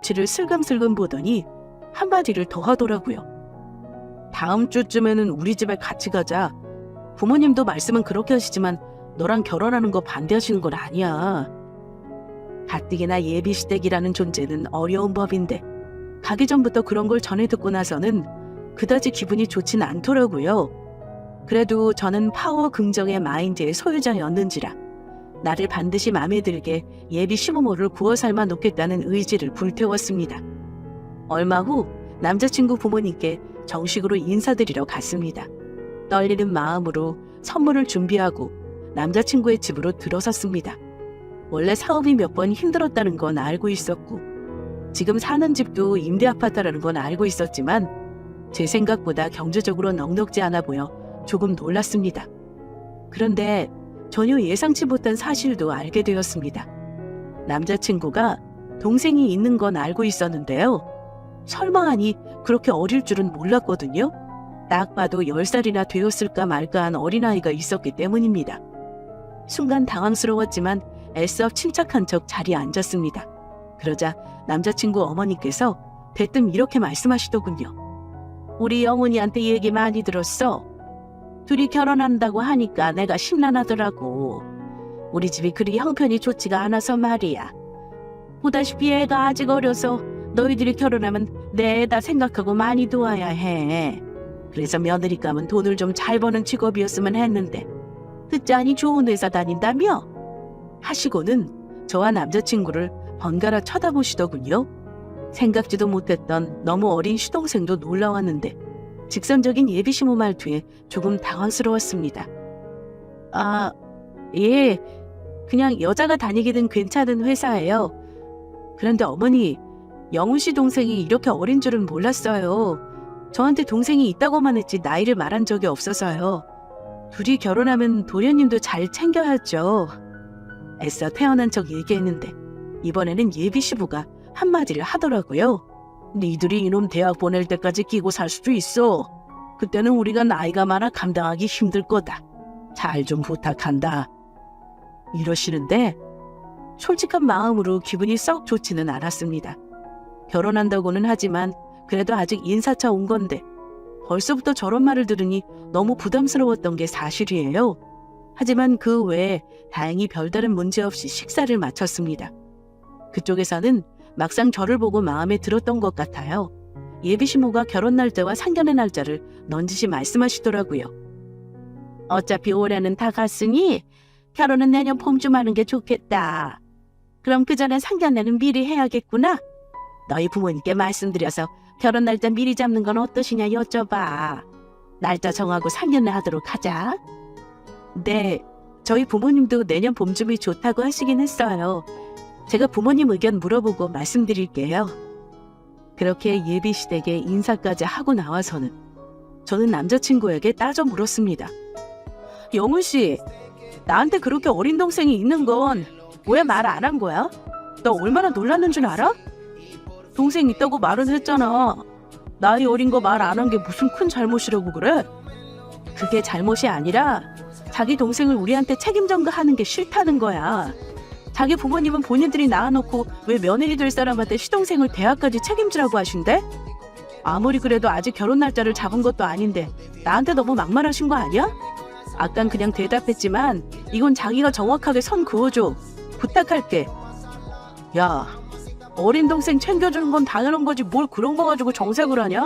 지를 슬금슬금 보더니 한마디를 더 하더라고요. 다음 주쯤에는 우리 집에 같이 가자. 부모님도 말씀은 그렇게 하시지만 너랑 결혼하는 거 반대하시는 건 아니야. 가뜩이나 예비시댁이라는 존재는 어려운 법인데 가기 전부터 그런 걸 전해 듣고 나서는 그다지 기분이 좋진 않더라고요. 그래도 저는 파워 긍정의 마인드의 소유자였는지라 나를 반드시 마음에 들게 예비 시부모를 구워 삶아 놓겠다는 의지를 불태웠습니다. 얼마 후 남자친구 부모님께 정식으로 인사드리러 갔습니다. 떨리는 마음으로 선물을 준비하고 남자친구의 집으로 들어섰습니다. 원래 사업이 몇 번 힘들었다는 건 알고 있었고 지금 사는 집도 임대 아파트라는 건 알고 있었지만 제 생각보다 경제적으로 넉넉지 않아 보여 조금 놀랐습니다. 그런데 전혀 예상치 못한 사실도 알게 되었습니다. 남자친구가 동생이 있는 건 알고 있었는데요. 설마 하니 그렇게 어릴 줄은 몰랐거든요. 딱 봐도 10살이나 되었을까 말까한 어린아이가 있었기 때문입니다. 순간 당황스러웠지만 애써 침착한 척 자리에 앉았습니다. 그러자 남자친구 어머니께서 대뜸 이렇게 말씀하시더군요. 우리 영훈이한테 얘기 많이 들었어. 둘이 결혼한다고 하니까 내가 심란하더라고. 우리 집이 그리 형편이 좋지가 않아서 말이야. 보다시피 애가 아직 어려서 너희들이 결혼하면 내 애다 생각하고 많이 도와야 해. 그래서 며느리감은 돈을 좀 잘 버는 직업이었으면 했는데 듣자니 좋은 회사 다닌다며? 하시고는 저와 남자친구를 번갈아 쳐다보시더군요. 생각지도 못했던 너무 어린 시동생도 놀라웠는데 직선적인 예비시모 말투에 조금 당황스러웠습니다. 아, 예, 그냥 여자가 다니기는 괜찮은 회사예요. 그런데 어머니, 영훈 씨 동생이 이렇게 어린 줄은 몰랐어요. 저한테 동생이 있다고만 했지 나이를 말한 적이 없어서요. 둘이 결혼하면 도련님도 잘 챙겨야죠. 애써 태어난 척 얘기했는데 이번에는 예비시부가 한마디를 하더라고요. 니들이 이놈 대학 보낼 때까지 끼고 살 수도 있어. 그때는 우리가 나이가 많아 감당하기 힘들 거다. 잘 좀 부탁한다. 이러시는데 솔직한 마음으로 기분이 썩 좋지는 않았습니다. 결혼한다고는 하지만 그래도 아직 인사차 온 건데 벌써부터 저런 말을 들으니 너무 부담스러웠던 게 사실이에요. 하지만 그 외에 다행히 별다른 문제 없이 식사를 마쳤습니다. 그쪽에서는 막상 저를 보고 마음에 들었던 것 같아요. 예비시모가 결혼 날짜와 상견례 날짜를 넌지시 말씀하시더라고요. 어차피 올해는 다 갔으니 결혼은 내년 봄쯤 하는 게 좋겠다. 그럼 그 전에 상견례는 미리 해야겠구나. 너희 부모님께 말씀드려서 결혼 날짜 미리 잡는 건 어떠시냐 여쭤봐. 날짜 정하고 상견례 하도록 하자. 네, 저희 부모님도 내년 봄쯤이 좋다고 하시긴 했어요. 제가 부모님 의견 물어보고 말씀드릴게요. 그렇게 예비시댁에 인사까지 하고 나와서는 저는 남자친구에게 따져 물었습니다. 영훈 씨, 나한테 그렇게 어린 동생이 있는 건 왜 말 안 한 거야? 너 얼마나 놀랐는 줄 알아? 동생 있다고 말은 했잖아. 나이 어린 거 말 안 한 게 무슨 큰 잘못이라고 그래? 그게 잘못이 아니라 자기 동생을 우리한테 책임 전가하는 게 싫다는 거야. 자기 부모님은 본인들이 낳아놓고 왜 며느리 될 사람한테 시동생을 대학까지 책임지라고 하신대? 아무리 그래도 아직 결혼 날짜를 잡은 것도 아닌데 나한테 너무 막말하신 거 아니야? 아깐 그냥 대답했지만 이건 자기가 정확하게 선 그어줘. 부탁할게. 야, 어린 동생 챙겨주는 건 당연한 거지 뭘 그런 거 가지고 정색을 하냐?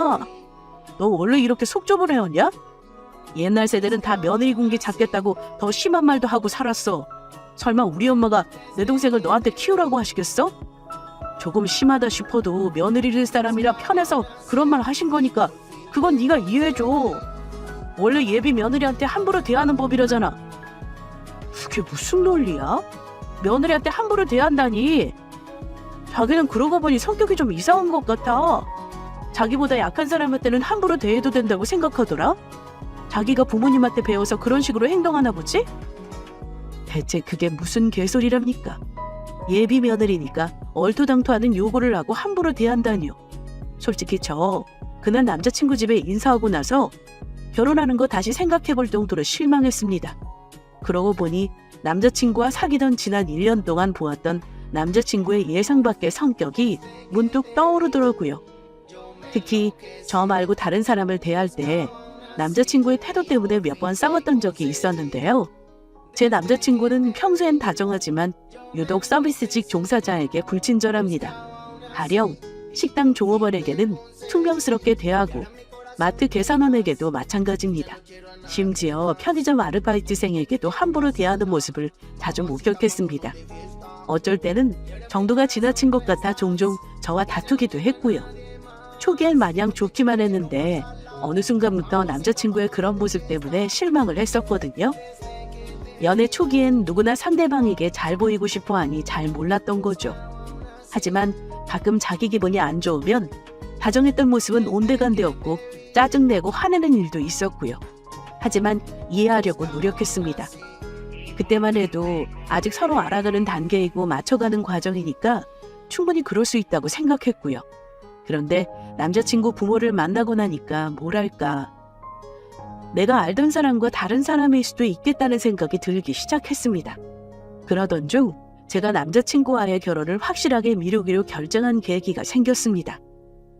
너 원래 이렇게 속 좁은 애였냐? 옛날 세대는 다 며느리 군기 잡겠다고 더 심한 말도 하고 살았어. 설마 우리 엄마가 내 동생을 너한테 키우라고 하시겠어? 조금 심하다 싶어도 며느리 될 사람이라 편해서 그런 말 하신 거니까 그건 네가 이해해줘. 원래 예비 며느리한테 함부로 대하는 법이라잖아. 그게 무슨 논리야? 며느리한테 함부로 대한다니. 자기는 그러고 보니 성격이 좀 이상한 것 같아. 자기보다 약한 사람한테는 함부로 대해도 된다고 생각하더라. 자기가 부모님한테 배워서 그런 식으로 행동하나 보지? 대체 그게 무슨 개소리랍니까? 예비 며느리니까 얼토당토하는 요구를 하고 함부로 대한다니요. 솔직히 저 그날 남자친구 집에 인사하고 나서 결혼하는 거 다시 생각해볼 정도로 실망했습니다. 그러고 보니 남자친구와 사귀던 지난 1년 동안 보았던 남자친구의 예상 밖의 성격이 문득 떠오르더라고요. 특히 저 말고 다른 사람을 대할 때 남자친구의 태도 때문에 몇 번 싸웠던 적이 있었는데요. 제 남자친구는 평소엔 다정하지만 유독 서비스직 종사자에게 불친절합니다. 가령 식당 종업원에게는 퉁명스럽게 대하고 마트 계산원에게도 마찬가지입니다. 심지어 편의점 아르바이트생에게도 함부로 대하는 모습을 자주 목격했습니다. 어쩔 때는 정도가 지나친 것 같아 종종 저와 다투기도 했고요. 초기엔 마냥 좋기만 했는데 어느 순간부터 남자친구의 그런 모습 때문에 실망을 했었거든요. 연애 초기엔 누구나 상대방에게 잘 보이고 싶어 하니 잘 몰랐던 거죠. 하지만 가끔 자기 기분이 안 좋으면 다정했던 모습은 온데간데없고 짜증내고 화내는 일도 있었고요. 하지만 이해하려고 노력했습니다. 그때만 해도 아직 서로 알아가는 단계이고 맞춰가는 과정이니까 충분히 그럴 수 있다고 생각했고요. 그런데 남자친구 부모를 만나고 나니까 뭐랄까, 내가 알던 사람과 다른 사람일 수도 있겠다는 생각이 들기 시작했습니다. 그러던 중 제가 남자친구와의 결혼을 확실하게 미루기로 결정한 계기가 생겼습니다.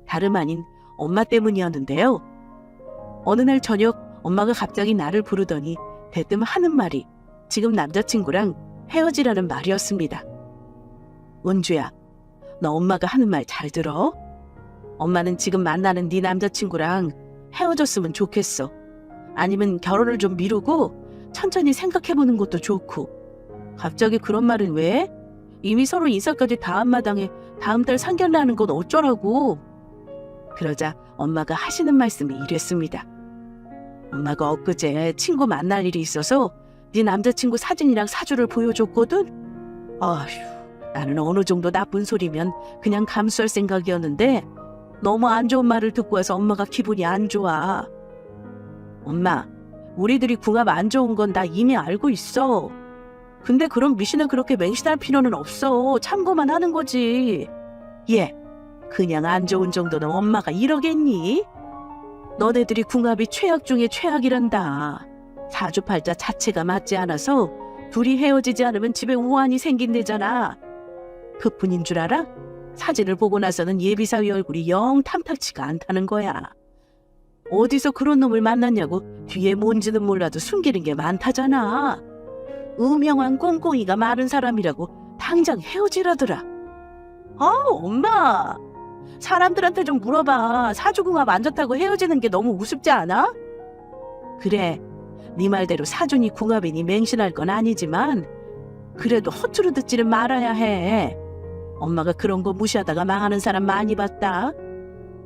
다름 아닌 엄마 때문이었는데요. 어느 날 저녁 엄마가 갑자기 나를 부르더니 대뜸 하는 말이 지금 남자친구랑 헤어지라는 말이었습니다. 은주야, 너 엄마가 하는 말 잘 들어? 엄마는 지금 만나는 네 남자친구랑 헤어졌으면 좋겠어. 아니면 결혼을 좀 미루고 천천히 생각해보는 것도 좋고. 갑자기 그런 말은 왜? 이미 서로 인사까지 다 한 마당에 다음 달 상견례하는 건 어쩌라고. 그러자 엄마가 하시는 말씀이 이랬습니다. 엄마가 엊그제 친구 만날 일이 있어서 네 남자친구 사진이랑 사주를 보여줬거든? 아휴, 나는 어느 정도 나쁜 소리면 그냥 감수할 생각이었는데 너무 안 좋은 말을 듣고 와서 엄마가 기분이 안 좋아. 엄마, 우리들이 궁합 안 좋은 건 나 이미 알고 있어. 근데 그런 미신을 그렇게 맹신할 필요는 없어. 참고만 하는 거지. 얘, 그냥 안 좋은 정도는 엄마가 이러겠니? 너네들이 궁합이 최악 중에 최악이란다. 사주팔자 자체가 맞지 않아서 둘이 헤어지지 않으면 집에 우환이 생긴대잖아. 그뿐인 줄 알아? 사진을 보고 나서는 예비사위 얼굴이 영 탐탁치가 않다는 거야. 어디서 그런 놈을 만났냐고 뒤에 뭔지는 몰라도 숨기는 게 많다잖아. 음영한 꽁꽁이가 많은 사람이라고 당장 헤어지라더라. 엄마! 사람들한테 좀 물어봐. 사주궁합 안 좋다고 헤어지는 게 너무 우습지 않아? 그래, 네 말대로 사준이 궁합이니 맹신할 건 아니지만 그래도 허투루 듣지는 말아야 해. 엄마가 그런 거 무시하다가 망하는 사람 많이 봤다.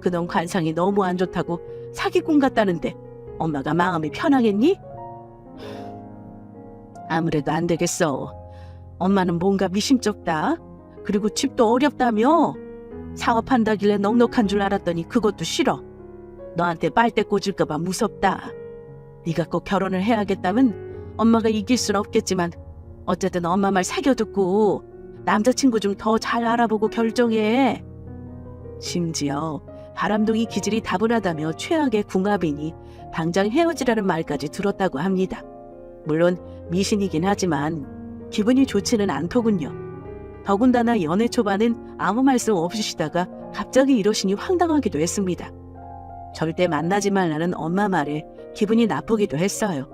그놈 관상이 너무 안 좋다고 사기꾼 같다는데 엄마가 마음이 편하겠니? 아무래도 안 되겠어. 엄마는 뭔가 미심쩍다. 그리고 집도 어렵다며. 사업한다길래 넉넉한 줄 알았더니 그것도 싫어. 너한테 빨대 꽂을까 봐 무섭다. 네가 꼭 결혼을 해야겠다면 엄마가 이길 순 없겠지만 어쨌든 엄마 말 새겨 듣고 남자친구 좀 더 잘 알아보고 결정해. 심지어 바람둥이 기질이 다분하다며 최악의 궁합이니 당장 헤어지라는 말까지 들었다고 합니다. 물론 미신이긴 하지만 기분이 좋지는 않더군요. 더군다나 연애 초반은 아무 말씀 없으시다가 갑자기 이러시니 황당하기도 했습니다. 절대 만나지 말라는 엄마 말에 기분이 나쁘기도 했어요.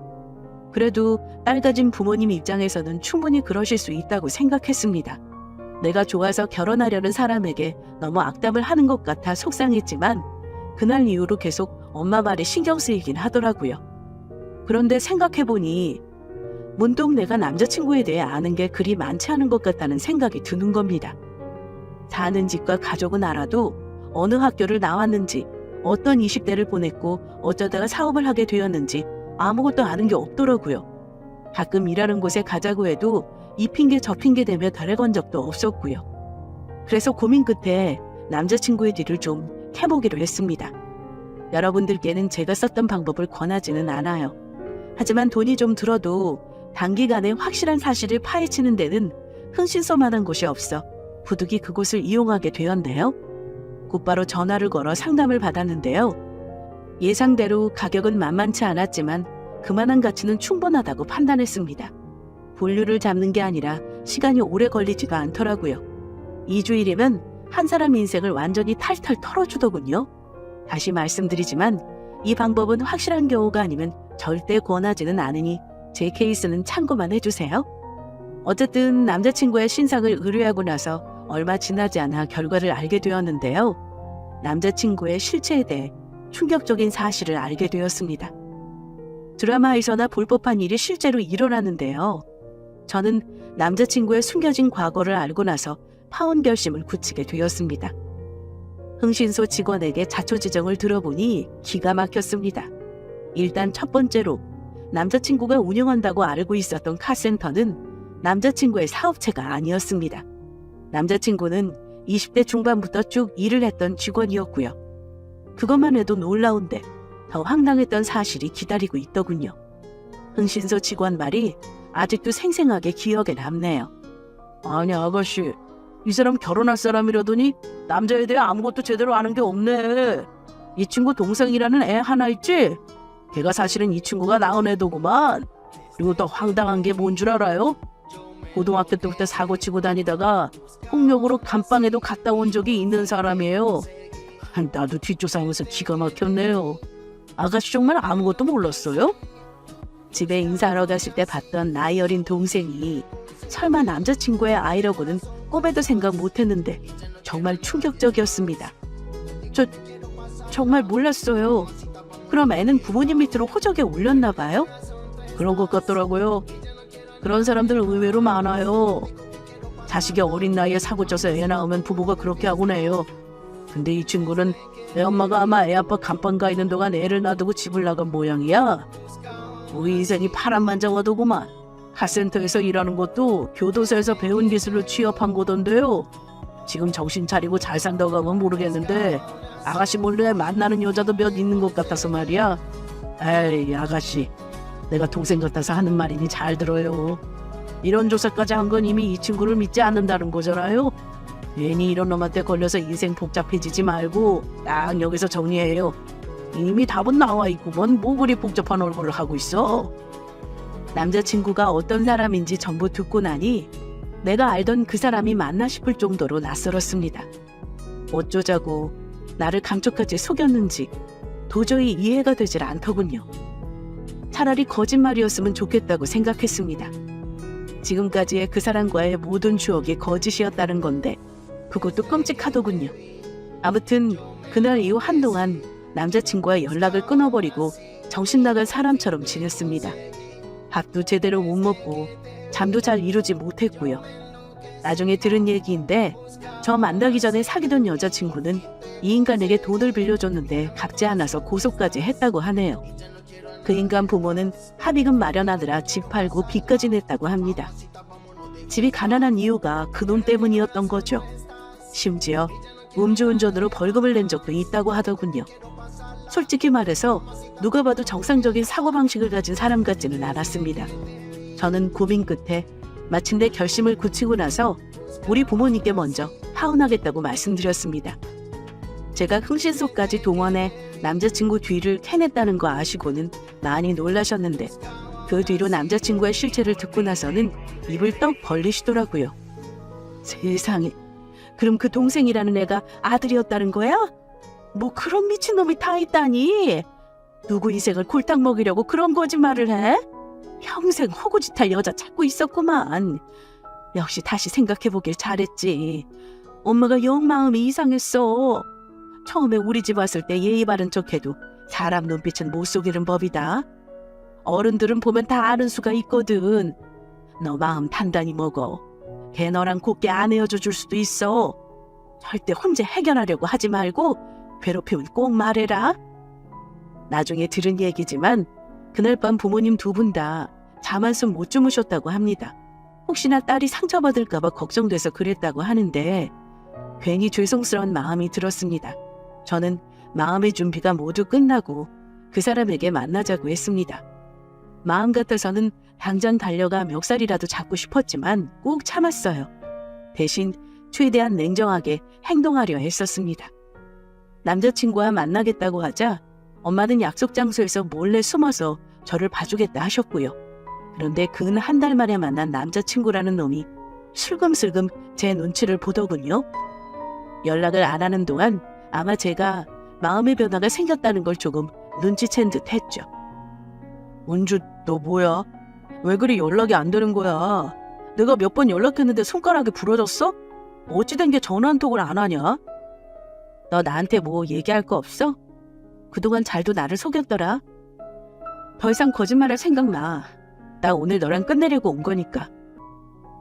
그래도 딸 가진 부모님 입장에서는 충분히 그러실 수 있다고 생각했습니다. 내가 좋아서 결혼하려는 사람에게 너무 악담을 하는 것 같아 속상했지만 그날 이후로 계속 엄마 말에 신경 쓰이긴 하더라고요. 그런데 생각해보니 문득 내가 남자친구에 대해 아는 게 그리 많지 않은 것 같다는 생각이 드는 겁니다. 사는 집과 가족은 알아도 어느 학교를 나왔는지, 어떤 20대를 보냈고 어쩌다가 사업을 하게 되었는지 아무것도 아는 게 없더라고요. 가끔 일하는 곳에 가자고 해도 이 핑계 저 핑계 대며 달래건 적도 없었고요. 그래서 고민 끝에 남자친구의 뒤를 좀 해보기로 했습니다. 여러분들께는 제가 썼던 방법을 권하지는 않아요. 하지만 돈이 좀 들어도 단기간에 확실한 사실을 파헤치는 데는 흥신소만한 곳이 없어 부득이 그곳을 이용하게 되었네요. 곧바로 전화를 걸어 상담을 받았는데요. 예상대로 가격은 만만치 않았지만 그만한 가치는 충분하다고 판단했습니다. 본류를 잡는 게 아니라 시간이 오래 걸리지도 않더라고요. 2주일이면 한 사람 인생을 완전히 탈탈 털어주더군요. 다시 말씀드리지만 이 방법은 확실한 경우가 아니면 절대 권하지는 않으니 제 케이스는 참고만 해주세요. 어쨌든 남자친구의 신상을 의뢰하고 나서 얼마 지나지 않아 결과를 알게 되었는데요. 남자친구의 실체에 대해 충격적인 사실을 알게 되었습니다. 드라마에서나 볼 법한 일이 실제로 일어나는데요. 저는 남자친구의 숨겨진 과거를 알고 나서 파혼 결심을 굳히게 되었습니다. 흥신소 직원에게 자초지정을 들어보니 기가 막혔습니다. 일단 첫 번째로 남자친구가 운영한다고 알고 있었던 카센터는 남자친구의 사업체가 아니었습니다. 남자친구는 20대 중반부터 쭉 일을 했던 직원이었고요. 그것만 해도 놀라운데 더 황당했던 사실이 기다리고 있더군요. 흥신소 직원 말이 아직도 생생하게 기억에 남네요. 아니 아가씨, 이 사람 결혼할 사람이라더니 남자에 대해 아무것도 제대로 아는 게 없네. 이 친구 동생이라는 애 하나 있지? 걔가 사실은 이 친구가 낳은 애더구만. 그리고 더 황당한 게 뭔 줄 알아요? 고등학교 때부터 사고치고 다니다가 폭력으로 감방에도 갔다 온 적이 있는 사람이에요. 나도 뒷조사하면서 기가 막혔네요. 아가씨 정말 아무것도 몰랐어요? 집에 인사하러 갔을 때 봤던 나이 어린 동생이 설마 남자친구의 아이라고는 꿈에도 생각 못했는데 정말 충격적이었습니다. 정말 몰랐어요. 그럼 애는 부모님 밑으로 호적에 올렸나 봐요? 그런 것 같더라고요. 그런 사람들 의외로 많아요. 자식이 어린 나이에 사고쳐서 애 낳으면 부모가 그렇게 하곤 해요. 근데 이 친구는 애 엄마가 아마 애 아빠 감방 가 있는 동안 애를 놔두고 집을 나간 모양이야. 우리 인생이 파란만장하더구만. 카센터에서 일하는 것도 교도소에서 배운 기술을 취업한 거던데요. 지금 정신 차리고 잘 산다고 하면 모르겠는데 아가씨 몰래 만나는 여자도 몇 있는 것 같아서 말이야. 에이 아가씨, 내가 동생 같아서 하는 말이니 잘 들어요. 이런 조사까지 한 건 이미 이 친구를 믿지 않는다는 거잖아요. 괜히 이런 놈한테 걸려서 인생 복잡해지지 말고 딱 여기서 정리해요. 이미 답은 나와 있구먼. 뭐 그리 복잡한 얼굴을 하고 있어. 남자친구가 어떤 사람인지 전부 듣고 나니 내가 알던 그 사람이 맞나 싶을 정도로 낯설었습니다. 어쩌자고 나를 감쪽같이 속였는지 도저히 이해가 되질 않더군요. 차라리 거짓말이었으면 좋겠다고 생각했습니다. 지금까지의 그 사람과의 모든 추억이 거짓이었다는 건데 그것도 끔찍하더군요. 아무튼 그날 이후 한동안 남자친구와 연락을 끊어버리고 정신 나간 사람처럼 지냈습니다. 밥도 제대로 못 먹고 잠도 잘 이루지 못했고요. 나중에 들은 얘기인데 저 만나기 전에 사귀던 여자친구는 이 인간에게 돈을 빌려줬는데 갚지 않아서 고소까지 했다고 하네요. 그 인간 부모는 합의금 마련하느라 집 팔고 빚까지 냈다고 합니다. 집이 가난한 이유가 그 돈 때문이었던 거죠. 심지어 음주운전으로 벌금을 낸 적도 있다고 하더군요. 솔직히 말해서 누가 봐도 정상적인 사고방식을 가진 사람 같지는 않았습니다. 저는 고민 끝에 마침내 결심을 굳히고 나서 우리 부모님께 먼저 파혼하겠다고 말씀드렸습니다. 제가 흥신소까지 동원해 남자친구 뒤를 캐냈다는 거 아시고는 많이 놀라셨는데 그 뒤로 남자친구의 실체를 듣고 나서는 입을 떡 벌리시더라고요. 세상에, 그럼 그 동생이라는 애가 아들이었다는 거야? 뭐 그런 미친놈이 다 있다니. 누구 인생을 골탕 먹이려고 그런 거짓말을 해? 평생 허구짓할 여자 찾고 있었구만. 역시 다시 생각해보길 잘했지. 엄마가 영 마음이 이상했어. 처음에 우리 집 왔을 때 예의 바른 척해도 사람 눈빛은 못 속이는 법이다. 어른들은 보면 다 아는 수가 있거든. 너 마음 단단히 먹어. 걔 너랑 곱게 안 헤어져 줄 수도 있어. 절대 혼자 해결하려고 하지 말고 괴롭히면 꼭 말해라. 나중에 들은 얘기지만 그날 밤 부모님 두 분 다 잠 한숨 못 주무셨다고 합니다. 혹시나 딸이 상처받을까 봐 걱정돼서 그랬다고 하는데 괜히 죄송스러운 마음이 들었습니다. 저는 마음의 준비가 모두 끝나고 그 사람에게 만나자고 했습니다. 마음 같아서는 당장 달려가 멱살이라도 잡고 싶었지만 꼭 참았어요. 대신 최대한 냉정하게 행동하려 했었습니다. 남자친구와 만나겠다고 하자 엄마는 약속 장소에서 몰래 숨어서 저를 봐주겠다 하셨고요. 그런데 근 한 달 만에 만난 남자친구라는 놈이 슬금슬금 제 눈치를 보더군요. 연락을 안 하는 동안 아마 제가 마음의 변화가 생겼다는 걸 조금 눈치챈 듯 했죠. 은주, 너 뭐야? 왜 그리 연락이 안 되는 거야? 내가 몇 번 연락했는데 손가락이 부러졌어? 어찌된 게 전화 한 통을 안 하냐? 너 나한테 뭐 얘기할 거 없어? 그동안 잘도 나를 속였더라. 더 이상 거짓말할 생각 마. 나 오늘 너랑 끝내려고 온 거니까.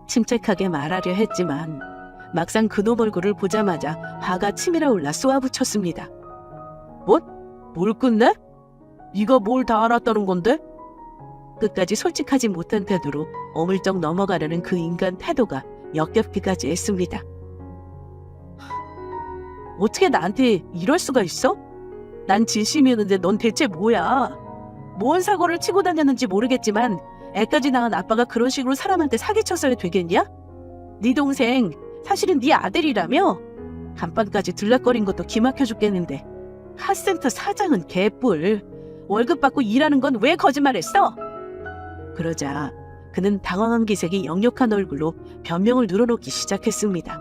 침착하게 말하려 했지만 막상 그놈 얼굴을 보자마자 화가 치밀어 올라 쏘아붙였습니다. 뭐? 뭘 끝내? 네가 뭘 다 알았다는 건데? 끝까지 솔직하지 못한 태도로 어물쩍 넘어가려는 그 인간 태도가 역겹기까지 했습니다. 어떻게 나한테 이럴 수가 있어? 난 진심이었는데 넌 대체 뭐야? 뭔 사고를 치고 다녔는지 모르겠지만 애까지 낳은 아빠가 그런 식으로 사람한테 사기쳤어야 되겠냐? 네 동생 사실은 네 아들이라며? 간판까지 들락거린 것도 기막혀 죽겠는데 핫센터 사장은 개뿔. 월급 받고 일하는 건 왜 거짓말했어? 그러자 그는 당황한 기색이 역력한 얼굴로 변명을 늘어놓기 시작했습니다.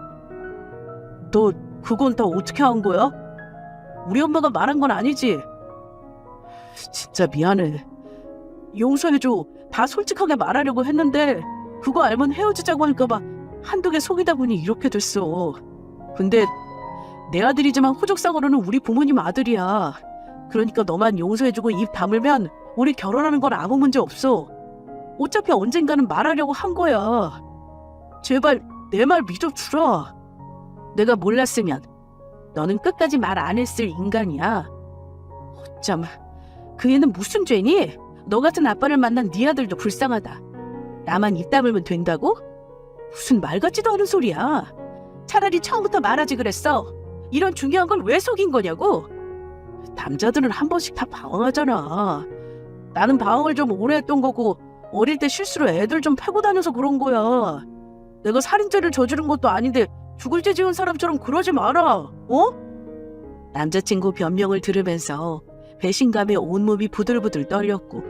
너 그건 다 어떻게 한 거야? 우리 엄마가 말한 건 아니지? 진짜 미안해. 용서해줘. 다 솔직하게 말하려고 했는데 그거 알면 헤어지자고 할까봐 한두 개 속이다 보니 이렇게 됐어. 근데 내 아들이지만 호적상으로는 우리 부모님 아들이야. 그러니까 너만 용서해주고 입 다물면 우리 결혼하는 건 아무 문제 없어. 어차피 언젠가는 말하려고 한 거야. 제발 내 말 믿어주라. 내가 몰랐으면 너는 끝까지 말 안 했을 인간이야. 어쩜 그 애는 무슨 죄니? 너 같은 아빠를 만난 네 아들도 불쌍하다. 나만 입 다물면 된다고? 무슨 말 같지도 않은 소리야. 차라리 처음부터 말하지 그랬어. 이런 중요한 걸 왜 속인 거냐고. 남자들은 한 번씩 다 방황하잖아. 나는 방황을 좀 오래 했던 거고 어릴 때 실수로 애들 좀 패고 다녀서 그런 거야. 내가 살인죄를 저지른 것도 아닌데 죽을 죄 지은 사람처럼 그러지 마라. 어? 남자친구 변명을 들으면서 배신감에 온몸이 부들부들 떨렸고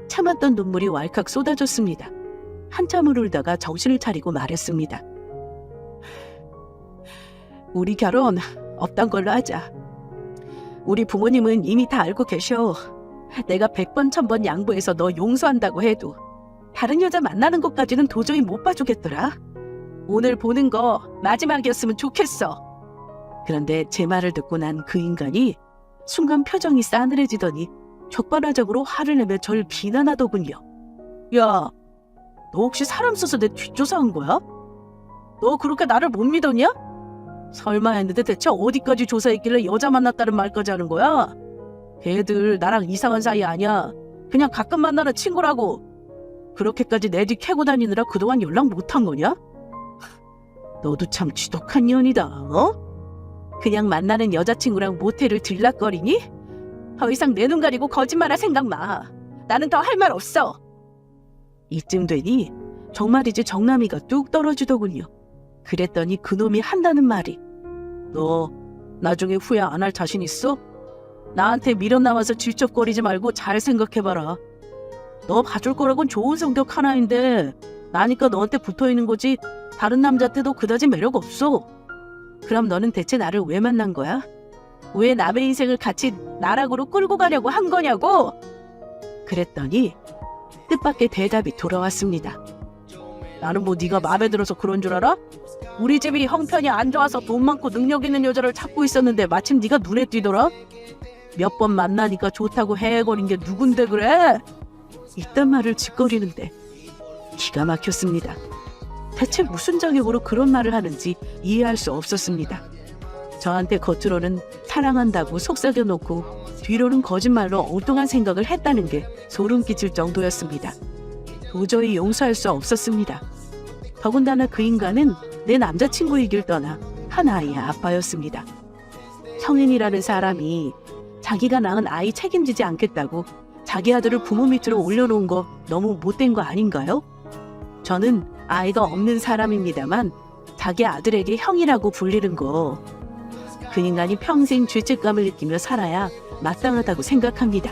참았던 눈물이 왈칵 쏟아졌습니다. 한참을 울다가 정신을 차리고 말했습니다. 우리 결혼 없던 걸로 하자. 우리 부모님은 이미 다 알고 계셔. 내가 100번 1000번 양보해서 너 용서한다고 해도 다른 여자 만나는 것까지는 도저히 못 봐주겠더라. 오늘 보는 거 마지막이었으면 좋겠어. 그런데 제 말을 듣고 난 그 인간이 순간 표정이 싸늘해지더니 적반하장으로 화를 내며 절 비난하더군요. 야, 너 혹시 사람 써서 내 뒷조사한 거야? 너 그렇게 나를 못 믿었냐? 설마 했는데 대체 어디까지 조사했길래 여자 만났다는 말까지 하는 거야? 걔들 나랑 이상한 사이 아니야. 그냥 가끔 만나는 친구라고. 그렇게까지 내 뒤 캐고 다니느라 그동안 연락 못한 거냐? 너도 참 지독한 년이다. 어? 그냥 만나는 여자친구랑 모텔을 들락거리니? 더 이상 내 눈 가리고 거짓말할 생각 마. 나는 더 할 말 없어. 이쯤 되니 정말이지 정남이가 뚝 떨어지더군요. 그랬더니 그놈이 한다는 말이 너 나중에 후회 안 할 자신 있어? 나한테 미련 남아서 질척거리지 말고 잘 생각해봐라. 너 봐줄 거라곤 좋은 성격 하나인데 나니까 너한테 붙어있는 거지 다른 남자한테도 그다지 매력 없어. 그럼 너는 대체 나를 왜 만난 거야? 왜 남의 인생을 같이 나락으로 끌고 가려고 한 거냐고? 그랬더니 뜻밖의 대답이 돌아왔습니다. 나는 뭐 네가 마음에 들어서 그런 줄 알아? 우리 집이 형편이 안 좋아서 돈 많고 능력 있는 여자를 찾고 있었는데 마침 네가 눈에 띄더라? 몇 번 만나니까 좋다고 헤헤거린 게 누군데 그래? 이딴 말을 짓거리는데 기가 막혔습니다. 대체 무슨 자격으로 그런 말을 하는지 이해할 수 없었습니다. 저한테 겉으로는 사랑한다고 속삭여놓고 뒤로는 거짓말로 엉뚱한 생각을 했다는 게 소름 끼칠 정도였습니다. 도저히 용서할 수 없었습니다. 더군다나 그 인간은 내 남자친구이길 떠나 한 아이의 아빠였습니다. 성인이라는 사람이 자기가 낳은 아이 책임지지 않겠다고 자기 아들을 부모 밑으로 올려놓은 거 너무 못된 거 아닌가요? 저는 아이가 없는 사람입니다만 자기 아들에게 형이라고 불리는 거 그 인간이 평생 죄책감을 느끼며 살아야 마땅하다고 생각합니다.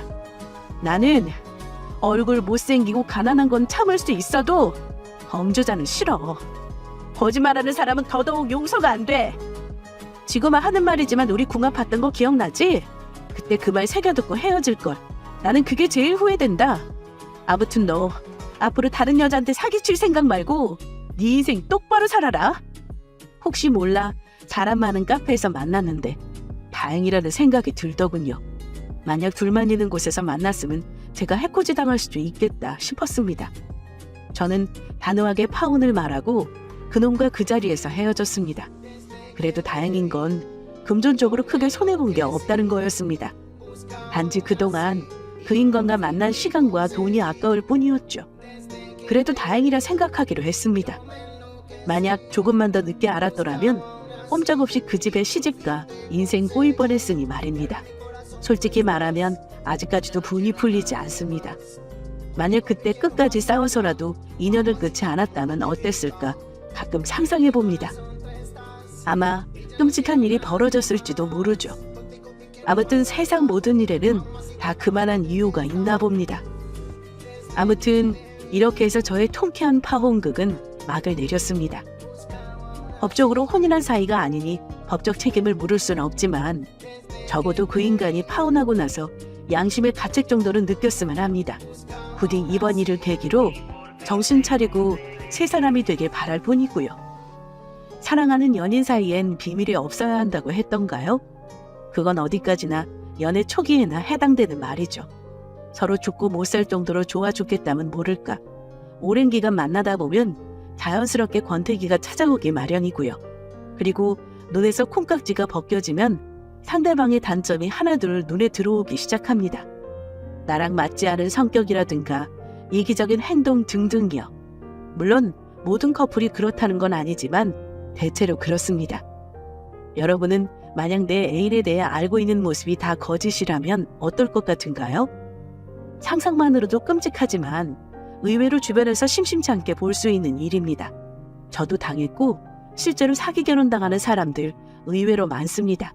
나는 얼굴 못생기고 가난한 건 참을 수 있어도 범죄자는 싫어. 거짓말하는 사람은 더더욱 용서가 안 돼. 지금은 하는 말이지만 우리 궁합 봤던 거 기억나지? 그때 그 말 새겨듣고 헤어질걸. 나는 그게 제일 후회된다. 아무튼 너 앞으로 다른 여자한테 사기칠 생각 말고 네 인생 똑바로 살아라. 혹시 몰라 사람 많은 카페에서 만났는데 다행이라는 생각이 들더군요. 만약 둘만 있는 곳에서 만났으면 제가 해코지 당할 수도 있겠다 싶었습니다. 저는 단호하게 파혼을 말하고 그놈과 그 자리에서 헤어졌습니다. 그래도 다행인 건 금전적으로 크게 손해본 게 없다는 거였습니다. 단지 그동안 그 인간과 만난 시간과 돈이 아까울 뿐이었죠. 그래도 다행이라 생각하기로 했습니다. 만약 조금만 더 늦게 알았더라면 꼼짝없이 그 집에 시집가 인생 꼬일 뻔했으니 말입니다. 솔직히 말하면 아직까지도 분이 풀리지 않습니다. 만약 그때 끝까지 싸워서라도 인연을 끊지 않았다면 어땠을까 가끔 상상해봅니다. 아마 끔찍한 일이 벌어졌을지도 모르죠. 아무튼 세상 모든 일에는 다 그만한 이유가 있나 봅니다. 아무튼 이렇게 해서 저의 통쾌한 파혼극은 막을 내렸습니다. 법적으로 혼인한 사이가 아니니 법적 책임을 물을 수는 없지만 적어도 그 인간이 파혼하고 나서 양심의 가책 정도는 느꼈으면 합니다. 부디 이번 일을 계기로 정신 차리고 새 사람이 되길 바랄 뿐이고요. 사랑하는 연인 사이엔 비밀이 없어야 한다고 했던가요? 그건 어디까지나 연애 초기에나 해당되는 말이죠. 서로 죽고 못 살 정도로 좋아 죽겠다면 모를까. 오랜 기간 만나다 보면 자연스럽게 권태기가 찾아오기 마련이고요. 그리고 눈에서 콩깍지가 벗겨지면 상대방의 단점이 하나둘 눈에 들어오기 시작합니다. 나랑 맞지 않은 성격이라든가 이기적인 행동 등등이요. 물론 모든 커플이 그렇다는 건 아니지만 대체로 그렇습니다. 여러분은 만약 내 애인에 대해 알고 있는 모습이 다 거짓이라면 어떨 것 같은가요? 상상만으로도 끔찍하지만 의외로 주변에서 심심치 않게 볼 수 있는 일입니다. 저도 당했고 실제로 사기 결혼당하는 사람들 의외로 많습니다.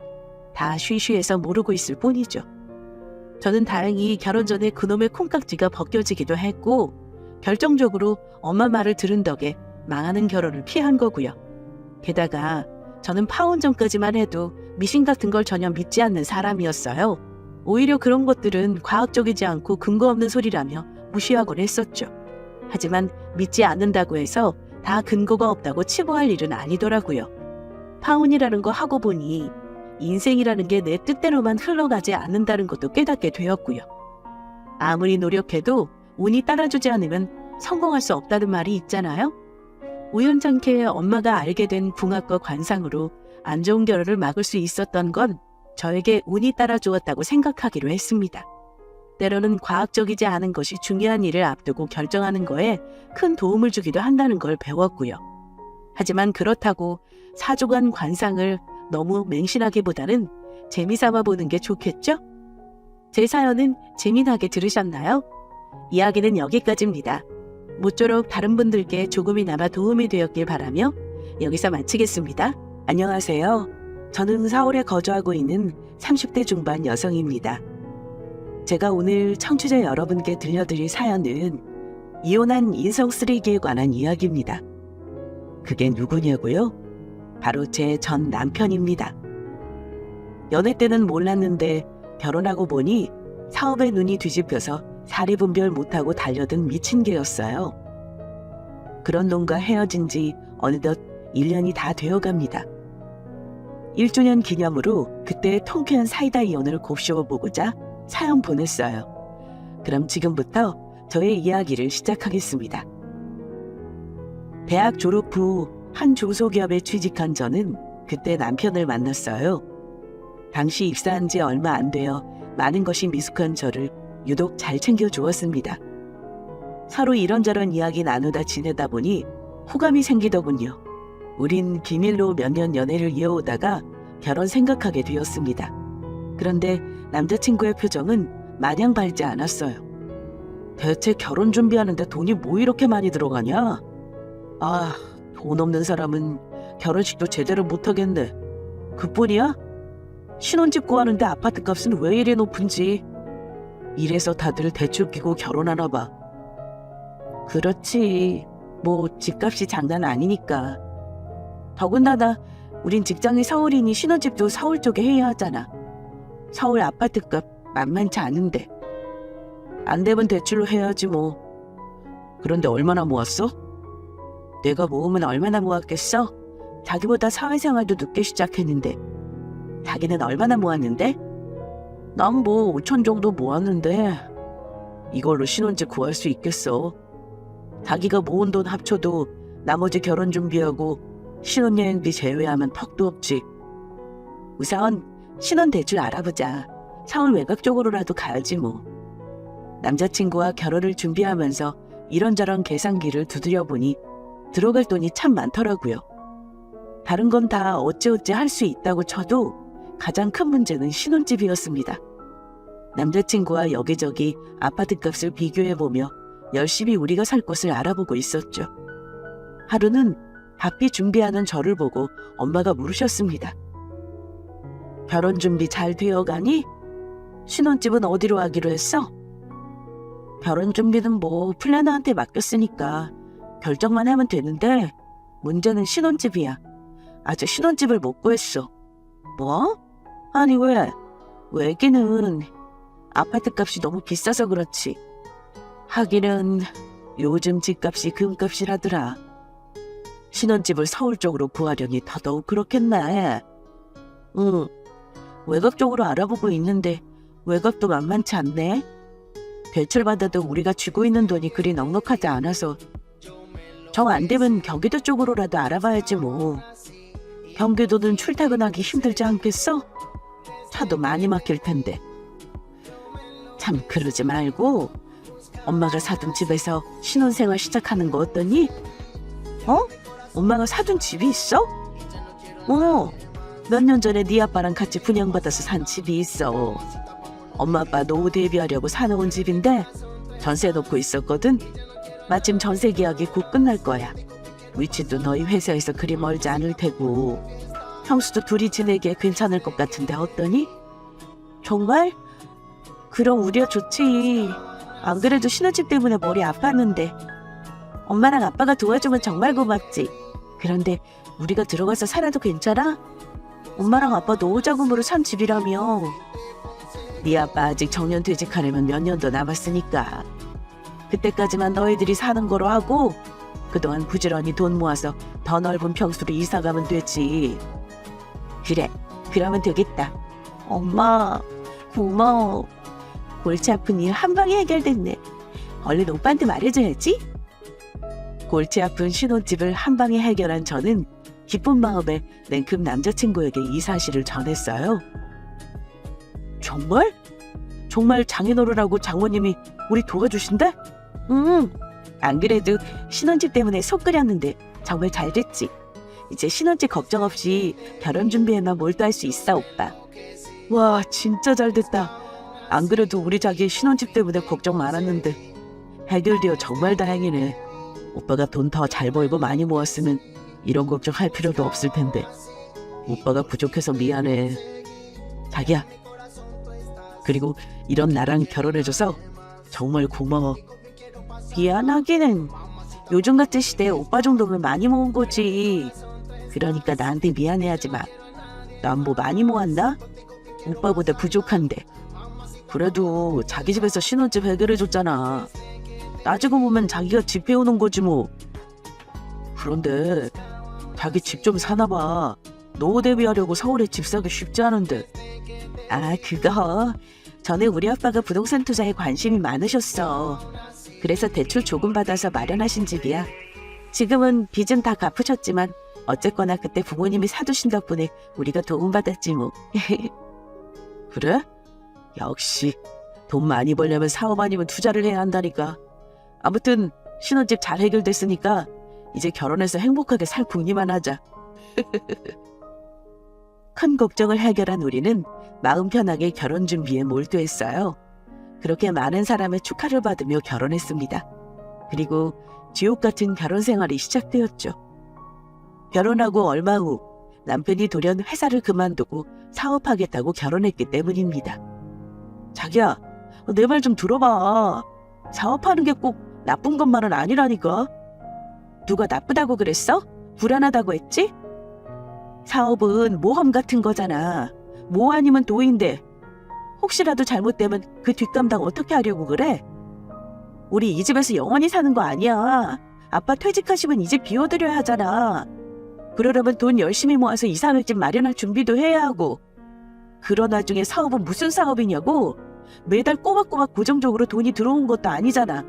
다 쉬쉬해서 모르고 있을 뿐이죠. 저는 다행히 결혼 전에 그놈의 콩깍지가 벗겨지기도 했고 결정적으로 엄마 말을 들은 덕에 망하는 결혼을 피한 거고요. 게다가 저는 파혼 전까지만 해도 미신 같은 걸 전혀 믿지 않는 사람이었어요. 오히려 그런 것들은 과학적이지 않고 근거 없는 소리라며 무시하곤 했었죠. 하지만 믿지 않는다고 해서 다 근거가 없다고 치부할 일은 아니더라고요. 파혼이라는 거 하고 보니 인생이라는 게 내 뜻대로만 흘러가지 않는다는 것도 깨닫게 되었고요. 아무리 노력해도 운이 따라주지 않으면 성공할 수 없다는 말이 있잖아요. 우연찮게 엄마가 알게 된 궁합과 관상으로 안 좋은 결혼을 막을 수 있었던 건 저에게 운이 따라주었다고 생각하기로 했습니다. 때로는 과학적이지 않은 것이 중요한 일을 앞두고 결정하는 거에 큰 도움을 주기도 한다는 걸 배웠고요. 하지만 그렇다고 사주관 관상을 너무 맹신하기보다는 재미삼아 보는 게 좋겠죠? 제 사연은 재미나게 들으셨나요? 이야기는 여기까지입니다. 모쪼록 다른 분들께 조금이나마 도움이 되었길 바라며 여기서 마치겠습니다. 안녕하세요. 저는 서울에 거주하고 있는 30대 중반 여성입니다. 제가 오늘 청취자 여러분께 들려드릴 사연은 이혼한 인성 쓰레기에 관한 이야기입니다. 그게 누구냐고요? 바로 제 전 남편입니다. 연애 때는 몰랐는데 결혼하고 보니 사업에 눈이 뒤집혀서 사리분별 못하고 달려든 미친 개였어요. 그런 놈과 헤어진 지 어느덧 1년이 다 되어갑니다. 1주년 기념으로 그때 통쾌한 사이다 이혼을 곱씹어보고자 사연 보냈어요. 그럼 지금부터 저의 이야기를 시작하겠습니다. 대학 졸업 후 한 중소기업에 취직한 저는 그때 남편을 만났어요. 당시 입사한 지 얼마 안 되어 많은 것이 미숙한 저를 유독 잘 챙겨주었습니다. 서로 이런저런 이야기 나누다 지내다 보니 호감이 생기더군요. 우린 비밀로 몇 년 연애를 이어오다가 결혼 생각하게 되었습니다. 그런데 남자친구의 표정은 마냥 밝지 않았어요. 대체 결혼 준비하는데 돈이 뭐 이렇게 많이 들어가냐? 아, 돈 없는 사람은 결혼식도 제대로 못하겠네. 그뿐이야? 신혼집 구하는데 아파트 값은 왜 이리 높은지. 이래서 다들 대출 끼고 결혼하나 봐. 그렇지. 뭐 집값이 장난 아니니까. 더군다나 우린 직장이 서울이니 신혼집도 서울 쪽에 해야 하잖아. 서울 아파트값 만만치 않은데. 안 되면 대출로 해야지 뭐. 그런데 얼마나 모았어? 내가 모으면 얼마나 모았겠어? 자기보다 사회생활도 늦게 시작했는데. 자기는 얼마나 모았는데? 난 뭐 5천 정도 모았는데 이걸로 신혼집 구할 수 있겠어. 자기가 모은 돈 합쳐도 나머지 결혼 준비하고 신혼여행비 제외하면 턱도 없지. 우선 신혼대출 알아보자. 서울 외곽 쪽으로라도 가야지 뭐. 남자친구와 결혼을 준비하면서 이런저런 계산기를 두드려보니 들어갈 돈이 참 많더라고요. 다른 건 다 어찌어찌 할 수 있다고 쳐도 가장 큰 문제는 신혼집이었습니다. 남자친구와 여기저기 아파트값을 비교해보며 열심히 우리가 살 곳을 알아보고 있었죠. 하루는 바삐 준비하는 저를 보고 엄마가 물으셨습니다. 결혼 준비 잘 되어가니? 신혼집은 어디로 하기로 했어? 결혼 준비는 뭐 플래너한테 맡겼으니까 결정만 하면 되는데 문제는 신혼집이야. 아직 신혼집을 못 구했어. 뭐? 아니 왜? 왜기는 아파트값이 너무 비싸서 그렇지. 하기는 요즘 집값이 금값이라더라. 신혼집을 서울 쪽으로 구하려니 더더욱 그렇겠네. 응, 외곽 쪽으로 알아보고 있는데 외곽도 만만치 않네. 대출받아도 우리가 쥐고 있는 돈이 그리 넉넉하지 않아서 정 안 되면 경기도 쪽으로라도 알아봐야지 뭐. 경기도는 출퇴근하기 힘들지 않겠어? 차도 많이 막힐 텐데. 참 그러지 말고 엄마가 사둔 집에서 신혼생활 시작하는 거 어떠니? 어? 엄마가 사둔 집이 있어? 몇 년 전에 네 아빠랑 같이 분양받아서 산 집이 있어. 엄마 아빠 노후 대비하려고 사놓은 집인데 전세 놓고 있었거든. 마침 전세 계약이 곧 끝날 거야. 위치도 너희 회사에서 그리 멀지 않을 테고 형수도 둘이 지내기에 괜찮을 것 같은데 어떠니? 정말? 그럼 우리야 좋지. 안 그래도 신혼집 때문에 머리 아팠는데. 엄마랑 아빠가 도와주면 정말 고맙지. 그런데 우리가 들어가서 살아도 괜찮아? 엄마랑 아빠 노후자금으로 산 집이라며. 네 아빠 아직 정년퇴직하려면 몇 년 더 남았으니까. 그때까지만 너희들이 사는 거로 하고 그동안 부지런히 돈 모아서 더 넓은 평수로 이사가면 되지. 그래, 그러면 되겠다. 엄마, 고마워. 골치 아픈 일 한 방에 해결됐네. 얼른 오빠한테 말해줘야지. 골치 아픈 신혼집을 한 방에 해결한 저는 기쁜 마음에 냉큼 남자친구에게 이 사실을 전했어요. 정말? 정말 장인어른하고 장모님이 우리 도와주신대? 응. 안 그래도 신혼집 때문에 속 끓였는데 정말 잘 됐지. 이제 신혼집 걱정 없이 결혼 준비에만 몰두할 수 있어, 오빠. 와, 진짜 잘 됐다. 안 그래도 우리 자기 신혼집 때문에 걱정 많았는데 해결되어 정말 다행이네. 오빠가 돈 더 잘 벌고 많이 모았으면 이런 걱정할 필요도 없을 텐데. 오빠가 부족해서 미안해. 자기야. 그리고 이런 나랑 결혼해줘서 정말 고마워. 미안하기는. 요즘 같은 시대에 오빠 정도면 많이 모은 거지. 그러니까 나한테 미안해하지 마. 난 뭐 많이 모았나? 오빠보다 부족한데. 그래도 자기 집에서 신혼집 해결해줬잖아. 따지고 보면 자기가 집 해오는 거지 뭐. 그런데 자기 집 좀 사나 봐. 노후 대비하려고 서울에 집 사기 쉽지 않은데. 아, 그거 전에 우리 아빠가 부동산 투자에 관심이 많으셨어. 그래서 대출 조금 받아서 마련하신 집이야. 지금은 빚은 다 갚으셨지만 어쨌거나 그때 부모님이 사두신 덕분에 우리가 도움받았지 뭐. 그래? 역시 돈 많이 벌려면 사업 아니면 투자를 해야 한다니까. 아무튼 신혼집 잘 해결됐으니까 이제 결혼해서 행복하게 살 궁리만 하자. 큰 걱정을 해결한 우리는 마음 편하게 결혼 준비에 몰두했어요. 그렇게 많은 사람의 축하를 받으며 결혼했습니다. 그리고 지옥 같은 결혼 생활이 시작되었죠. 결혼하고 얼마 후 남편이 돌연 회사를 그만두고 사업하겠다고 결혼했기 때문입니다. 자기야, 내 말 좀 들어봐. 사업하는 게 꼭 나쁜 것만은 아니라니까. 누가 나쁘다고 그랬어? 불안하다고 했지? 사업은 모험 같은 거잖아. 뭐 아니면 도인데 혹시라도 잘못되면 그 뒷감당 어떻게 하려고 그래? 우리 이 집에서 영원히 사는 거 아니야. 아빠 퇴직하시면 이 집 비워드려야 하잖아. 그러려면 돈 열심히 모아서 이사할 집 마련할 준비도 해야 하고. 그런 와중에 사업은 무슨 사업이냐고? 매달 꼬박꼬박 고정적으로 돈이 들어온 것도 아니잖아.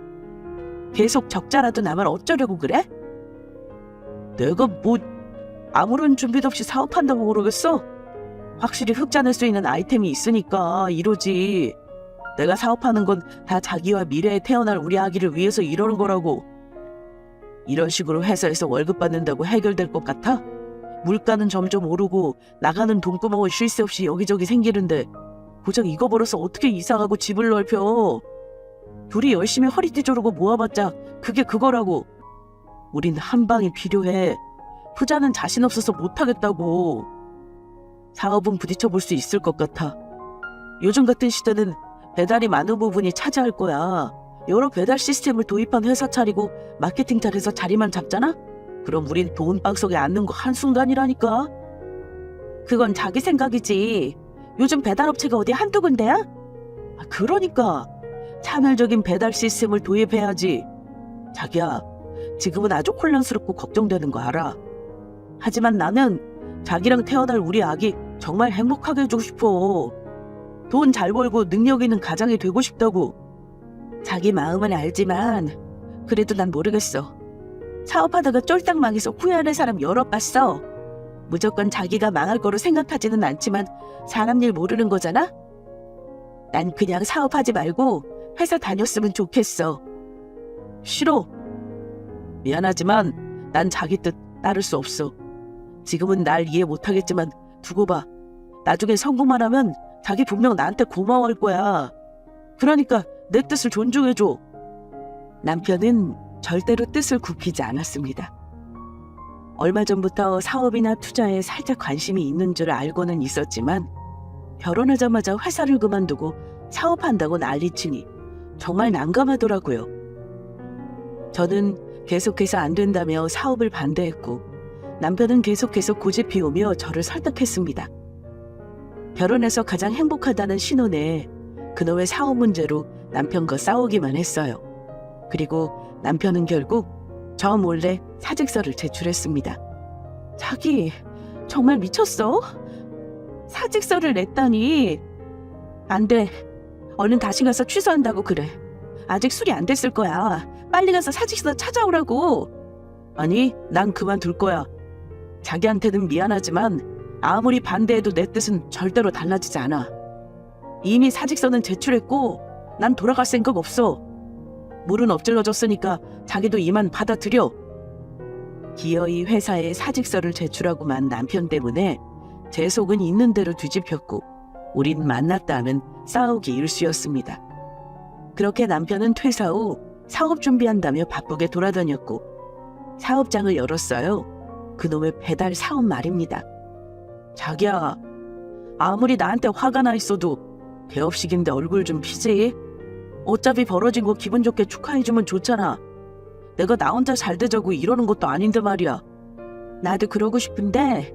계속 적자라도 나면 어쩌려고 그래? 내가 뭐 아무런 준비도 없이 사업한다고 그러겠어? 확실히 흑자 낼 수 있는 아이템이 있으니까 이러지. 내가 사업하는 건 다 자기와 미래에 태어날 우리 아기를 위해서 이러는 거라고. 이런 식으로 회사에서 월급 받는다고 해결될 것 같아? 물가는 점점 오르고 나가는 돈구멍은 쉴 새 없이 여기저기 생기는데 고작 이거 벌어서 어떻게 이사가고 집을 넓혀? 둘이 열심히 허리띠 조르고 모아봤자 그게 그거라고. 우린 한 방이 필요해. 투자는 자신 없어서 못하겠다고. 사업은 부딪혀 볼 수 있을 것 같아. 요즘 같은 시대는 배달이 많은 부분이 차지할 거야. 여러 배달 시스템을 도입한 회사 차리고 마케팅 잘해서 자리만 잡잖아? 그럼 우린 돈방 속에 앉는 거 한순간이라니까. 그건 자기 생각이지. 요즘 배달업체가 어디 한두 군데야? 그러니까 차별적인 배달 시스템을 도입해야지. 자기야, 지금은 아주 혼란스럽고 걱정되는 거 알아. 하지만 나는 자기랑 태어날 우리 아기 정말 행복하게 해주고 싶어. 돈 잘 벌고 능력 있는 가장이 되고 싶다고. 자기 마음은 알지만 그래도 난 모르겠어. 사업하다가 쫄딱 망해서 후회하는 사람 여러 봤어. 무조건 자기가 망할 거로 생각하지는 않지만 사람 일 모르는 거잖아? 난 그냥 사업하지 말고 회사 다녔으면 좋겠어. 싫어. 미안하지만 난 자기 뜻 따를 수 없어. 지금은 날 이해 못하겠지만 두고 봐. 나중에 성공만 하면 자기 분명 나한테 고마워할 거야. 그러니까 내 뜻을 존중해줘. 남편은 절대로 뜻을 굽히지 않았습니다. 얼마 전부터 사업이나 투자에 살짝 관심이 있는 줄 알고는 있었지만 결혼하자마자 회사를 그만두고 사업한다고 난리치니 정말 난감하더라고요. 저는 계속해서 안 된다며 사업을 반대했고 남편은 계속해서 고집 피우며 저를 설득했습니다. 결혼해서 가장 행복하다는 신혼에 그놈의 사업 문제로 남편과 싸우기만 했어요. 그리고 남편은 결국 저 몰래 사직서를 제출했습니다. 자기 정말 미쳤어? 사직서를 냈다니. 안 돼. 얼른 다시 가서 취소한다고 그래. 아직 수리 안 됐을 거야. 빨리 가서 사직서 찾아오라고. 아니, 난 그만둘 거야. 자기한테는 미안하지만 아무리 반대해도 내 뜻은 절대로 달라지지 않아. 이미 사직서는 제출했고 난 돌아갈 생각 없어. 물은 엎질러졌으니까 자기도 이만 받아들여. 기어이 회사에 사직서를 제출하고 만 남편 때문에 제 속은 있는 대로 뒤집혔고 우린 만났다 하면 싸우기 일쑤였습니다. 그렇게 남편은 퇴사 후 사업 준비한다며 바쁘게 돌아다녔고 사업장을 열었어요. 그놈의 배달 사업 말입니다. 자기야, 아무리 나한테 화가 나 있어도 개업식인데 얼굴 좀 피지? 어차피 벌어진 거 기분 좋게 축하해주면 좋잖아. 내가 나 혼자 잘 되자고 이러는 것도 아닌데 말이야. 나도 그러고 싶은데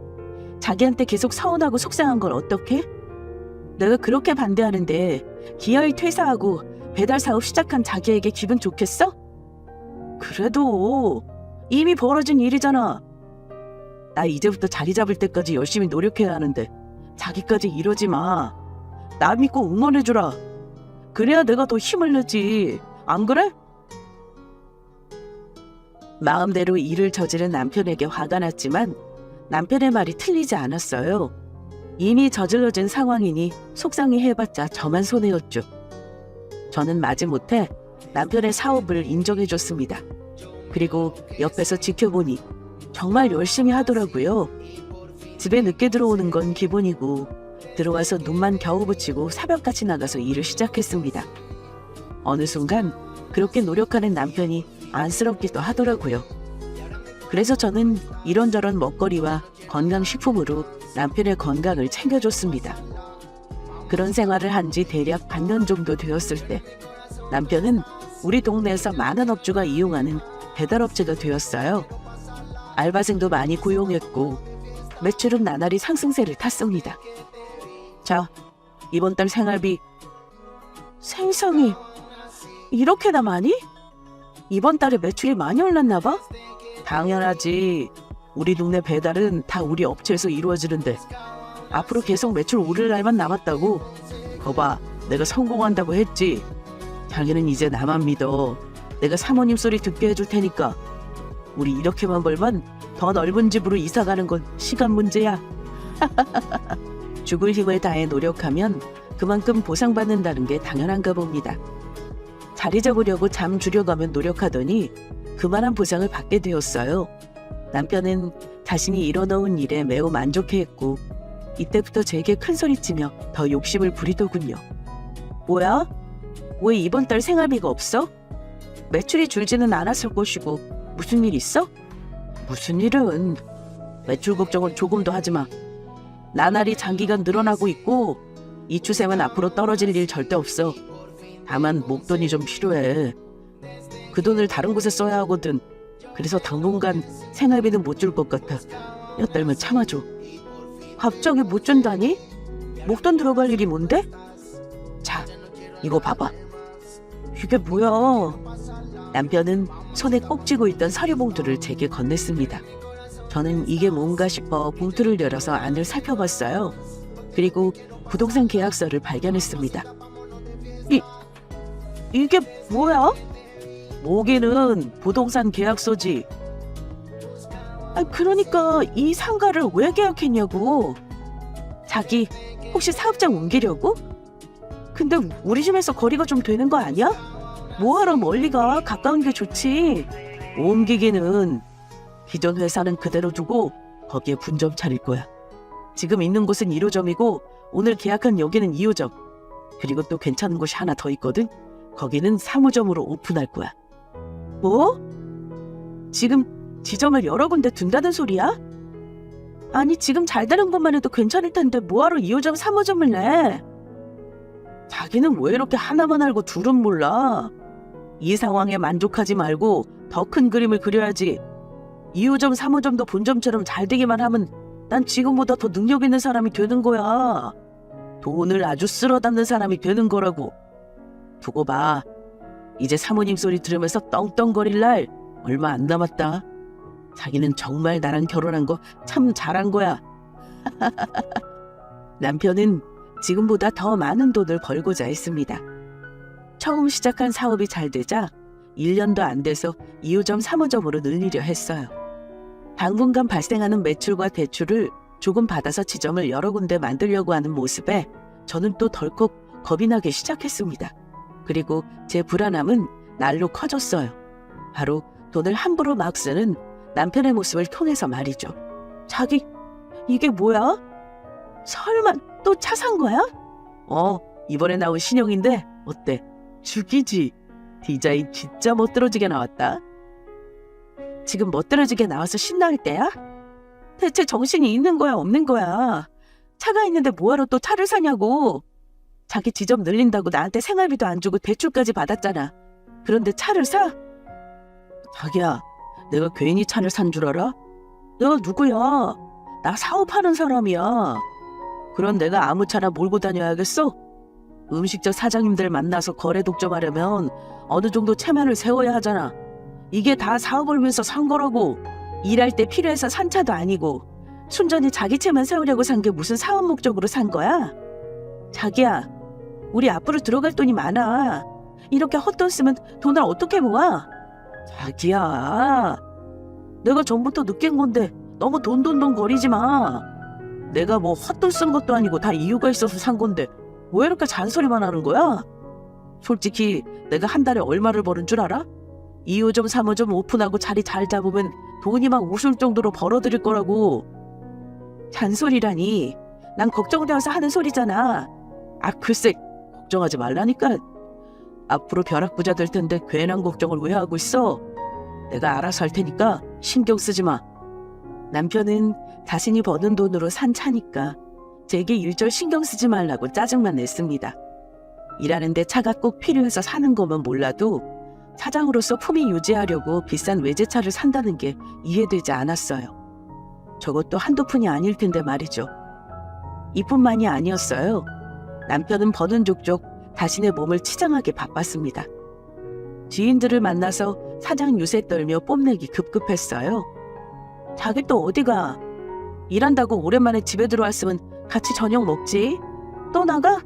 자기한테 계속 서운하고 속상한 걸 어떡해? 내가 그렇게 반대하는데 기어이 퇴사하고 배달 사업 시작한 자기에게 기분 좋겠어? 그래도 이미 벌어진 일이잖아. 나 이제부터 자리 잡을 때까지 열심히 노력해야 하는데 자기까지 이러지 마. 나 믿고 응원해주라. 그래야 내가 더 힘을 내지. 안 그래? 마음대로 일을 저지른 남편에게 화가 났지만 남편의 말이 틀리지 않았어요. 이미 저질러진 상황이니 속상해 해봤자 저만 손해였죠. 저는 마지못해 남편의 사업을 인정해줬습니다. 그리고 옆에서 지켜보니 정말 열심히 하더라고요. 집에 늦게 들어오는 건 기본이고 들어와서 눈만 겨우 붙이고 새벽같이 나가서 일을 시작했습니다. 어느 순간 그렇게 노력하는 남편이 안쓰럽기도 하더라고요. 그래서 저는 이런저런 먹거리와 건강식품으로 남편의 건강을 챙겨줬습니다. 그런 생활을 한 지 대략 반년 정도 되었을 때 남편은 우리 동네에서 많은 업주가 이용하는 배달업체가 되었어요. 알바생도 많이 고용했고 매출은 나날이 상승세를 탔습니다. 자, 이번 달 생활비. 세상에, 이렇게나 많이? 이번 달에 매출이 많이 올랐나 봐? 당연하지. 우리 동네 배달은 다 우리 업체에서 이루어지는데 앞으로 계속 매출 오를 날만 남았다고. 거봐, 내가 성공한다고 했지. 자기는 이제 나만 믿어. 내가 사모님 소리 듣게 해줄 테니까. 우리 이렇게만 벌면 더 넓은 집으로 이사가는 건 시간 문제야. 죽을 힘을 다해 노력하면 그만큼 보상받는다는 게 당연한가 봅니다. 자리 잡으려고 잠 줄여가며 노력하더니 그만한 보상을 받게 되었어요. 남편은 자신이 이뤄놓은 일에 매우 만족해했고 이때부터 제게 큰소리치며 더 욕심을 부리더군요. 뭐야? 왜 이번 달 생활비가 없어? 매출이 줄지는 않았을 것이고 무슨 일 있어? 무슨 일은? 매출 걱정은 조금도 하지 마. 나날이 장기간 늘어나고 있고 이 추세만 앞으로 떨어질 일 절대 없어. 다만 목돈이 좀 필요해. 그 돈을 다른 곳에 써야 하거든. 그래서 당분간 생활비는 못 줄 것 같아. 몇 달만 참아줘. 갑자기 못 준다니? 목돈 들어갈 일이 뭔데? 자, 이거 봐봐. 이게 뭐야? 남편은 손에 꼭 쥐고 있던 서류 봉투를 제게 건넸습니다. 저는 이게 뭔가 싶어 봉투를 열어서 안을 살펴봤어요. 그리고 부동산 계약서를 발견했습니다. 이게 뭐야? 뭐기는 부동산 계약서지. 그러니까 이 상가를 왜 계약했냐고. 자기 혹시 사업장 옮기려고? 근데 우리 집에서 거리가 좀 되는 거 아니야? 뭐하러 멀리 가? 가까운 게 좋지. 옮기기는 기존 회사는 그대로 두고 거기에 분점 차릴 거야. 지금 있는 곳은 1호점이고 오늘 계약한 여기는 2호점. 그리고 또 괜찮은 곳이 하나 더 있거든. 거기는 3호점으로 오픈할 거야. 뭐? 지금 지점을 여러 군데 둔다는 소리야? 아니 지금 잘 되는 것만 해도 괜찮을 텐데 뭐하러 2호점 3호점을 내? 자기는 왜 이렇게 하나만 알고 둘은 몰라? 이 상황에 만족하지 말고 더 큰 그림을 그려야지. 2호점 3호점도 본점처럼 잘 되기만 하면 난 지금보다 더 능력 있는 사람이 되는 거야. 돈을 아주 쓸어 담는 사람이 되는 거라고. 두고 봐. 이제 사모님 소리 들으면서 떵떵거릴 날 얼마 안 남았다. 자기는 정말 나랑 결혼한 거 참 잘한 거야. 남편은 지금보다 더 많은 돈을 벌고자 했습니다. 처음 시작한 사업이 잘 되자 1년도 안 돼서 2호점 3호점으로 늘리려 했어요. 당분간 발생하는 매출과 대출을 조금 받아서 지점을 여러 군데 만들려고 하는 모습에 저는 또 덜컥 겁이 나기 시작했습니다. 그리고 제 불안함은 날로 커졌어요. 바로 돈을 함부로 막 쓰는 남편의 모습을 통해서 말이죠. 자기, 이게 뭐야? 설마 또 차 산 거야? 이번에 나온 신형인데 어때? 죽이지? 디자인 진짜 멋들어지게 나왔다. 지금 멋들어지게 나와서 신나할 때야? 대체 정신이 있는 거야 없는 거야? 차가 있는데 뭐하러 또 차를 사냐고. 자기 지점 늘린다고 나한테 생활비도 안 주고 대출까지 받았잖아. 그런데 차를 사? 자기야, 내가 괜히 차를 산 줄 알아? 내가 누구야? 나 사업하는 사람이야. 그럼 내가 아무 차나 몰고 다녀야겠어? 음식점 사장님들 만나서 거래 독점하려면 어느 정도 체면을 세워야 하잖아. 이게 다 사업을 위해서 산 거라고. 일할 때 필요해서 산 차도 아니고 순전히 자기 체면 세우려고 산 게 무슨 사업 목적으로 산 거야? 자기야, 우리 앞으로 들어갈 돈이 많아. 이렇게 헛돈 쓰면 돈을 어떻게 모아? 자기야, 내가 전부터 느낀 건데 너무 돈돈돈 거리지 마. 내가 뭐 헛돈 쓴 것도 아니고 다 이유가 있어서 산 건데 왜 이렇게 잔소리만 하는 거야? 솔직히 내가 한 달에 얼마를 버는 줄 알아? 2호점 3호점 오픈하고 자리 잘 잡으면 돈이 막 우실 정도로 벌어들일 거라고. 잔소리라니. 난 걱정되어서 하는 소리잖아. 글쎄, 걱정하지 말라니까. 앞으로 벼락부자 될 텐데 괜한 걱정을 왜 하고 있어? 내가 알아서 할 테니까 신경 쓰지 마. 남편은 자신이 버는 돈으로 산 차니까 제게 일절 신경 쓰지 말라고 짜증만 냈습니다. 일하는데 차가 꼭 필요해서 사는 거면 몰라도 사장으로서 품위 유지하려고 비싼 외제차를 산다는 게 이해되지 않았어요. 저것도 한두 푼이 아닐 텐데 말이죠. 이뿐만이 아니었어요. 남편은 버는 족족 자신의 몸을 치장하게 바빴습니다. 지인들을 만나서 사장 유세 떨며 뽐내기 급급했어요. 자기 또 어디가? 일한다고 오랜만에 집에 들어왔으면 같이 저녁 먹지? 또 나가?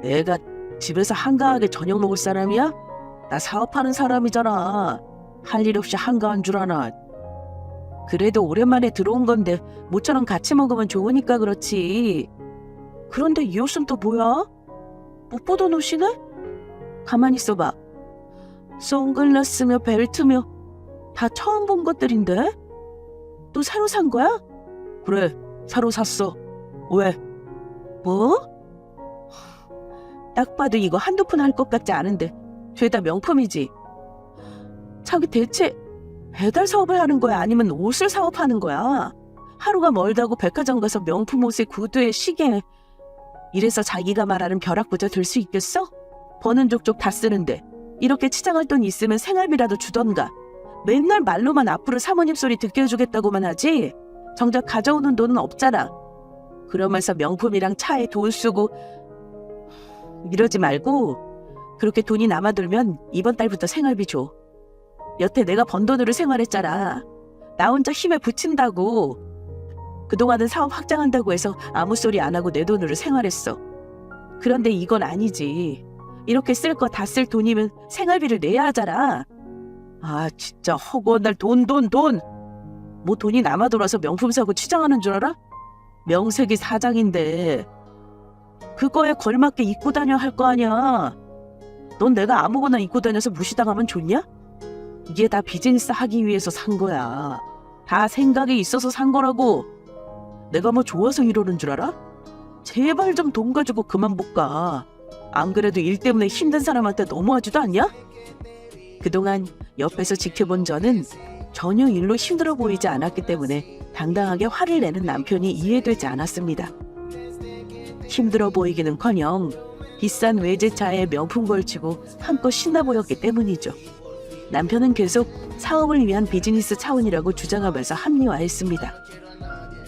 내가 집에서 한가하게 저녁 먹을 사람이야? 나 사업하는 사람이잖아. 할 일 없이 한가한 줄 아나. 그래도 오랜만에 들어온 건데 모처럼 같이 먹으면 좋으니까 그렇지. 그런데 이 옷은 또 뭐야? 못 보던 옷이네? 가만히 있어봐. 선글라스며 벨트며 다 처음 본 것들인데? 또 새로 산 거야? 그래, 새로 샀어. 왜? 뭐? 딱 봐도 이거 한두 푼 할 것 같지 않은데 죄다 명품이지. 자기 대체 배달 사업을 하는 거야? 아니면 옷을 사업하는 거야? 하루가 멀다고 백화점 가서 명품 옷에 구두에 시계에 이래서 자기가 말하는 벼락부자 될 수 있겠어? 버는 족족 다 쓰는데 이렇게 치장할 돈 있으면 생활비라도 주던가. 맨날 말로만 앞으로 사모님 소리 듣게 해주겠다고만 하지 정작 가져오는 돈은 없잖아. 그러면서 명품이랑 차에 돈 쓰고 이러지 말고 그렇게 돈이 남아들면 이번 달부터 생활비 줘. 여태 내가 번 돈으로 생활했잖아. 나 혼자 힘에 부친다고. 그동안은 사업 확장한다고 해서 아무 소리 안 하고 내 돈으로 생활했어. 그런데 이건 아니지. 이렇게 쓸 거 다 쓸 돈이면 생활비를 내야 하잖아. 아 진짜 허구한 날 돈. 뭐 돈이 남아돌아서 명품 사고 치장하는 줄 알아? 명색이 사장인데 그거에 걸맞게 입고 다녀 할 거 아니야. 넌 내가 아무거나 입고 다녀서 무시당하면 좋냐? 이게 다 비즈니스 하기 위해서 산 거야. 다 생각이 있어서 산 거라고. 내가 뭐 좋아서 이러는 줄 알아? 제발 좀 돈 가지고 그만 못 가. 안 그래도 일 때문에 힘든 사람한테 너무하지도 않냐? 그동안 옆에서 지켜본 저는 전혀 일로 힘들어 보이지 않았기 때문에 당당하게 화를 내는 남편이 이해되지 않았습니다. 힘들어 보이기는커녕 비싼 외제차에 명품 걸치고 한껏 신나 보였기 때문이죠. 남편은 계속 사업을 위한 비즈니스 차원이라고 주장하면서 합리화했습니다.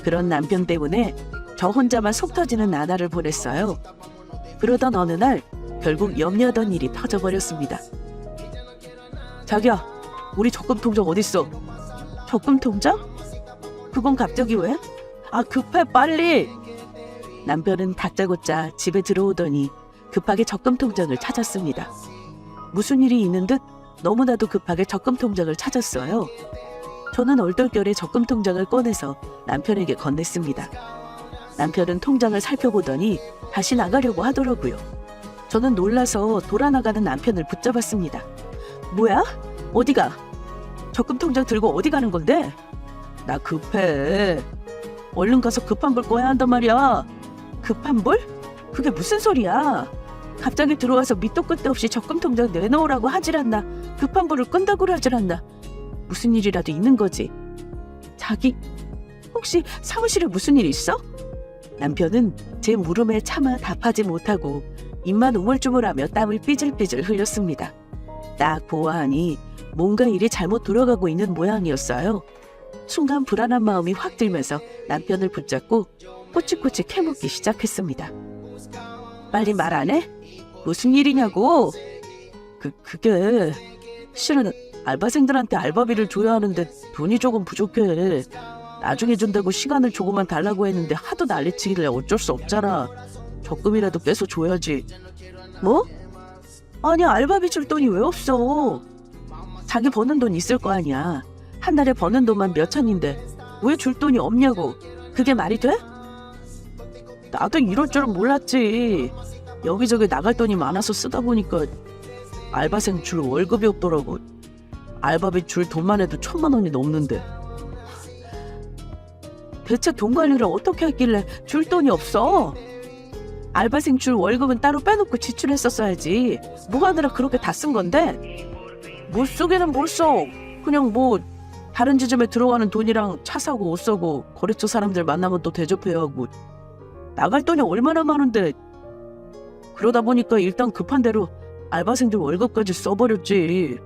그런 남편 때문에 저 혼자만 속 터지는 나날을 보냈어요. 그러던 어느 날 결국 염려하던 일이 터져버렸습니다. 자기야, 우리 적금 통장 어딨어? 적금 통장? 그건 갑자기 왜? 아 급해 빨리! 남편은 다짜고짜 집에 들어오더니 급하게 적금 통장을 찾았습니다. 무슨 일이 있는 듯 너무나도 급하게 적금 통장을 찾았어요. 저는 얼떨결에 적금 통장을 꺼내서 남편에게 건넸습니다. 남편은 통장을 살펴보더니 다시 나가려고 하더라고요. 저는 놀라서 돌아나가는 남편을 붙잡았습니다. 뭐야? 어디가? 적금 통장 들고 어디 가는 건데? 나 급해. 얼른 가서 급한 불 꺼야 한단 말이야. 급한 불? 그게 무슨 소리야? 갑자기 들어와서 밑도 끝도 없이 적금 통장 내놓으라고 하질 않나. 급한 불을 끈다고 하질 않나. 무슨 일이라도 있는 거지. 자기 혹시 사무실에 무슨 일 있어? 남편은 제 물음에 차마 답하지 못하고 입만 우물쭈물하며 땀을 삐질삐질 흘렸습니다. 딱 보아하니 뭔가 일이 잘못 돌아가고 있는 모양이었어요. 순간 불안한 마음이 확 들면서 남편을 붙잡고 꼬치꼬치 캐묻기 시작했습니다. 빨리 말 안 해? 무슨 일이냐고? 그게 실은 알바생들한테 알바비를 줘야 하는데 돈이 조금 부족해. 나중에 준다고 시간을 조금만 달라고 했는데 하도 난리치길래 어쩔 수 없잖아. 적금이라도 빼서 줘야지. 뭐? 아니 알바비 줄 돈이 왜 없어? 자기 버는 돈 있을 거 아니야. 한 달에 버는 돈만 몇 천인데 왜 줄 돈이 없냐고. 그게 말이 돼? 나도 이럴 줄은 몰랐지. 여기저기 나갈 돈이 많아서 쓰다 보니까 알바생 줄 월급이 없더라고. 알바비 줄 돈만 해도 1,000만 원이 넘는데. 대체 돈 관리를 어떻게 했길래 줄 돈이 없어? 알바생 줄 월급은 따로 빼놓고 지출했었어야지. 뭐 하느라 그렇게 다 쓴 건데? 못 쓰기는 뭘 써. 그냥 뭐 다른 지점에 들어가는 돈이랑 차 사고 옷 사고 거래처 사람들 만나면 또 대접해야 하고. 나갈 돈이 얼마나 많은데. 그러다 보니까 일단 급한 대로 알바생들 월급까지 써버렸지.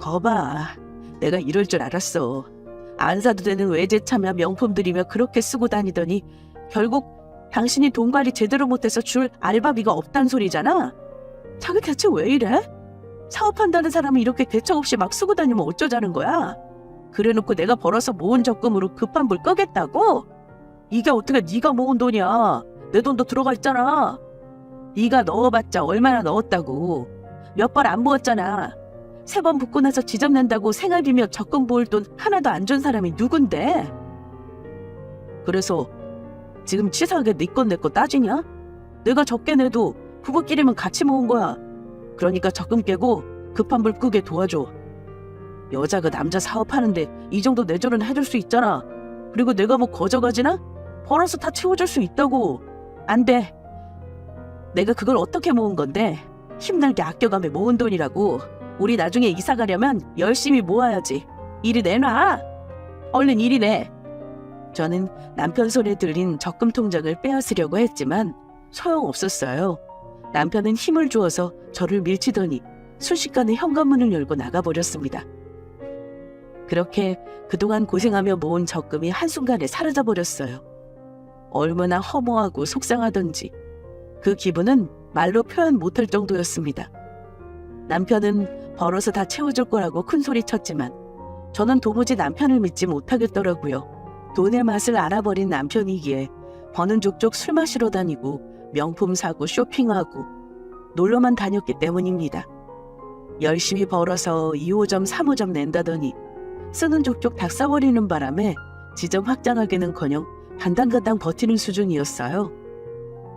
거봐, 내가 이럴 줄 알았어. 안 사도 되는 외제차며 명품들이며 그렇게 쓰고 다니더니 결국 당신이 돈 관리 제대로 못해서 줄 알바비가 없단 소리잖아. 자기 대체 왜 이래? 사업한다는 사람이 이렇게 대책 없이 막 쓰고 다니면 어쩌자는 거야? 그래놓고 내가 벌어서 모은 적금으로 급한 불 끄겠다고? 이게 어떻게 네가 모은 돈이야? 내 돈도 들어가 있잖아. 네가 넣어봤자 얼마나 넣었다고. 몇 번 안 모았잖아. 3번 붓고 나서 지점낸다고 생활비며 적금 모을 돈 하나도 안 준 사람이 누군데? 그래서 지금 치사하게 네 건 내 거 따지냐? 내가 적게 내도 부부끼리면 같이 모은 거야. 그러니까 적금 깨고 급한 불 끄게 도와줘. 여자가 남자 사업하는데 이 정도 내조는 해줄 수 있잖아. 그리고 내가 뭐 거저가지나? 벌어서 다 채워줄 수 있다고. 안 돼. 내가 그걸 어떻게 모은 건데? 힘들게 아껴가며 모은 돈이라고. 우리 나중에 이사 가려면 열심히 모아야지. 이리 내놔. 얼른 이리 내. 저는 남편 손에 들린 적금 통장을 빼앗으려고 했지만 소용없었어요. 남편은 힘을 주어서 저를 밀치더니 순식간에 현관문을 열고 나가버렸습니다. 그렇게 그동안 고생하며 모은 적금이 한순간에 사라져버렸어요. 얼마나 허무하고 속상하던지 그 기분은 말로 표현 못할 정도였습니다. 남편은 벌어서 다 채워줄 거라고 큰소리 쳤지만 저는 도무지 남편을 믿지 못하겠더라고요. 돈의 맛을 알아버린 남편이기에 버는 족족 술 마시러 다니고 명품 사고 쇼핑하고 놀러만 다녔기 때문입니다. 열심히 벌어서 2호점 3호점 낸다더니 쓰는 족족 다 써버리는 바람에 지점 확장하기는커녕 간당간당 버티는 수준이었어요.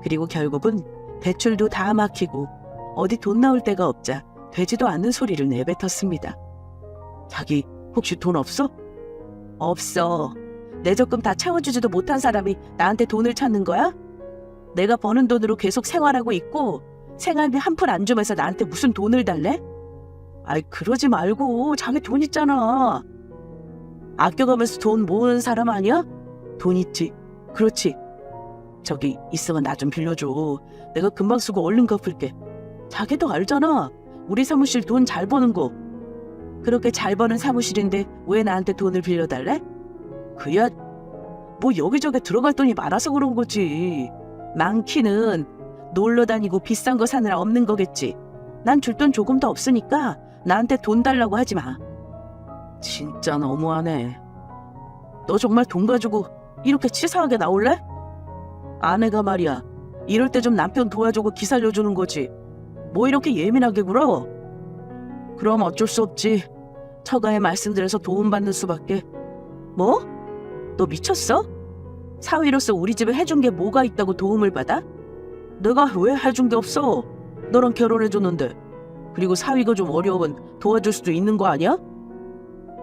그리고 결국은 대출도 다 막히고 어디 돈 나올 데가 없자 되지도 않는 소리를 내뱉었습니다. 자기 혹시 돈 없어? 없어. 내 적금 다 채워주지도 못한 사람이 나한테 돈을 찾는 거야? 내가 버는 돈으로 계속 생활하고 있고 생활비 한 푼 안 주면서 나한테 무슨 돈을 달래? 아이 그러지 말고 자기 돈 있잖아. 아껴가면서 돈 모으는 사람 아니야? 돈 있지. 그렇지. 저기 있으면 나 좀 빌려줘. 내가 금방 쓰고 얼른 갚을게. 자기도 알잖아. 우리 사무실 돈 잘 버는 거. 그렇게 잘 버는 사무실인데 왜 나한테 돈을 빌려달래? 그야 뭐 여기저기 들어갈 돈이 많아서 그런 거지. 많기는 놀러 다니고 비싼 거 사느라 없는 거겠지. 난 줄 돈 조금 더 없으니까 나한테 돈 달라고 하지 마. 진짜 너무하네. 너 정말 돈 가지고 이렇게 치사하게 나올래? 아내가 말이야. 이럴 때 좀 남편 도와주고 기 살려주는 거지. 뭐 이렇게 예민하게 굴어? 그럼 어쩔 수 없지. 처가에 말씀드려서 도움받는 수밖에. 뭐? 너 미쳤어? 사위로서 우리 집에 해준 게 뭐가 있다고 도움을 받아? 내가 왜 해준 게 없어? 너랑 결혼해줬는데. 그리고 사위가 좀 어려우면 도와줄 수도 있는 거 아니야?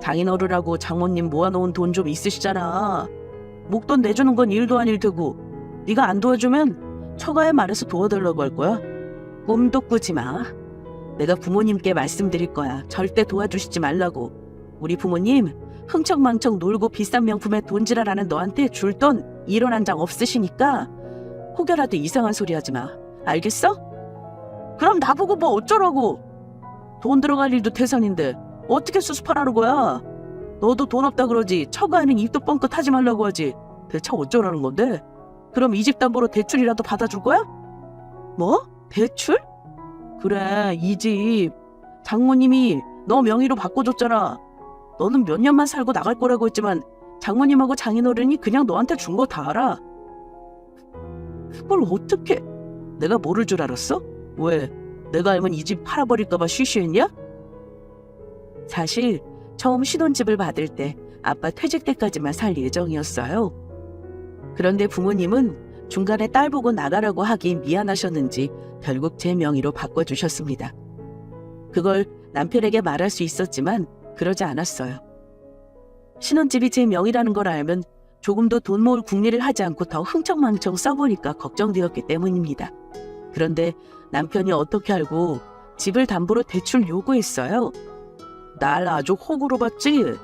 장인어른하고 장모님 모아놓은 돈 좀 있으시잖아. 목돈 내주는 건 일도 아닐 테고 네가 안 도와주면 처가에 말해서 도와달라고 할 거야? 꿈도 꾸지 마. 내가 부모님께 말씀드릴 거야. 절대 도와주시지 말라고. 우리 부모님 흥청망청 놀고 비싼 명품에 돈지랄하는 너한테 줄 돈 1원 한 장 없으시니까 혹여라도 이상한 소리 하지 마. 알겠어? 그럼 나보고 뭐 어쩌라고. 돈 들어갈 일도 태산인데 어떻게 수습하라는 거야. 너도 돈 없다 그러지. 처가에는 입도 뻥끗 하지 말라고 하지. 대체 어쩌라는 건데. 그럼 이 집 담보로 대출이라도 받아줄 거야? 뭐? 대출? 그래, 이 집 장모님이 너 명의로 바꿔줬잖아. 너는 몇 년만 살고 나갈 거라고 했지만 장모님하고 장인어른이 그냥 너한테 준 거 다 알아. 그걸 어떻게? 내가 모를 줄 알았어? 왜? 내가 알면 이 집 팔아버릴까 봐 쉬쉬했냐? 사실 처음 신혼집을 받을 때 아빠 퇴직 때까지만 살 예정이었어요. 그런데 부모님은 중간에 딸 보고 나가라고 하기 미안하셨는지 결국 제 명의로 바꿔주셨습니다. 그걸 남편에게 말할 수 있었지만 그러지 않았어요. 신혼집이 제 명의라는 걸 알면 조금도 돈 모을 궁리를 하지 않고 더 흥청망청 써보니까 걱정되었기 때문입니다. 그런데 남편이 어떻게 알고 집을 담보로 대출 요구했어요. 날 아주 호구로 봤지?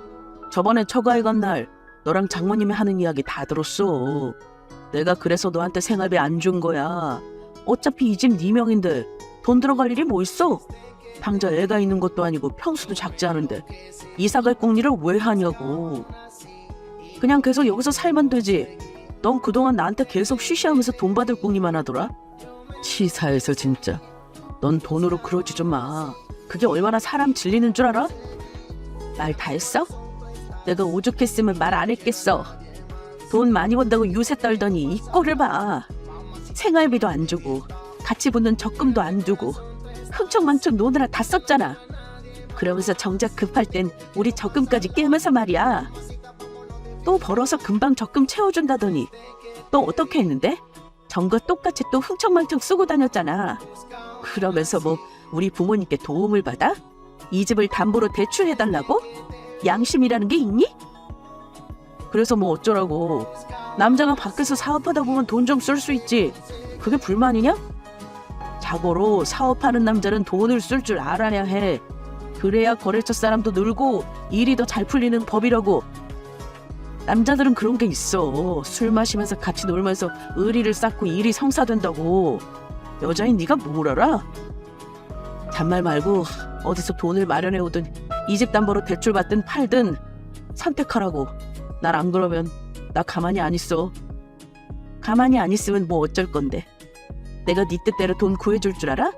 저번에 처가에 간 날 너랑 장모님이 하는 이야기 다 들었어. 내가 그래서 너한테 생활비 안 준 거야. 어차피 이 집 네 명인데 돈 들어갈 일이 뭐 있어? 당장 애가 있는 것도 아니고 평수도 작지 않은데 이사갈 궁리를 왜 하냐고. 그냥 계속 여기서 살면 되지. 넌 그동안 나한테 계속 쉬쉬하면서 돈 받을 궁리만 하더라. 치사해서 진짜. 넌 돈으로 그러지 좀 마. 그게 얼마나 사람 질리는 줄 알아? 말 다 했어? 내가 오죽했으면 말 안 했겠어. 돈 많이 번다고 유세 떨더니 이 꼴을 봐. 생활비도 안 주고 같이 붙는 적금도 안 주고 흥청망청 노느라 다 썼잖아. 그러면서 정작 급할 땐 우리 적금까지 깨면서 말이야. 또 벌어서 금방 적금 채워준다더니 또 어떻게 했는데? 전과 똑같이 또 흥청망청 쓰고 다녔잖아. 그러면서 뭐 우리 부모님께 도움을 받아? 이 집을 담보로 대출해달라고? 양심이라는 게 있니? 그래서 뭐 어쩌라고. 남자가 밖에서 사업하다 보면 돈 좀 쓸 수 있지. 그게 불만이냐? 자고로 사업하는 남자는 돈을 쓸 줄 알아야 해. 그래야 거래처 사람도 늘고 일이 더 잘 풀리는 법이라고. 남자들은 그런 게 있어. 술 마시면서 같이 놀면서 의리를 쌓고 일이 성사된다고. 여자인 네가 뭘 알아? 잔말 말고 어디서 돈을 마련해 오든 이 집 담보로 대출 받든 팔든 선택하라고. 날 안 그러면 나 가만히 안 있어. 가만히 안 있으면 뭐 어쩔 건데. 내가 네 뜻대로 돈 구해줄 줄 알아?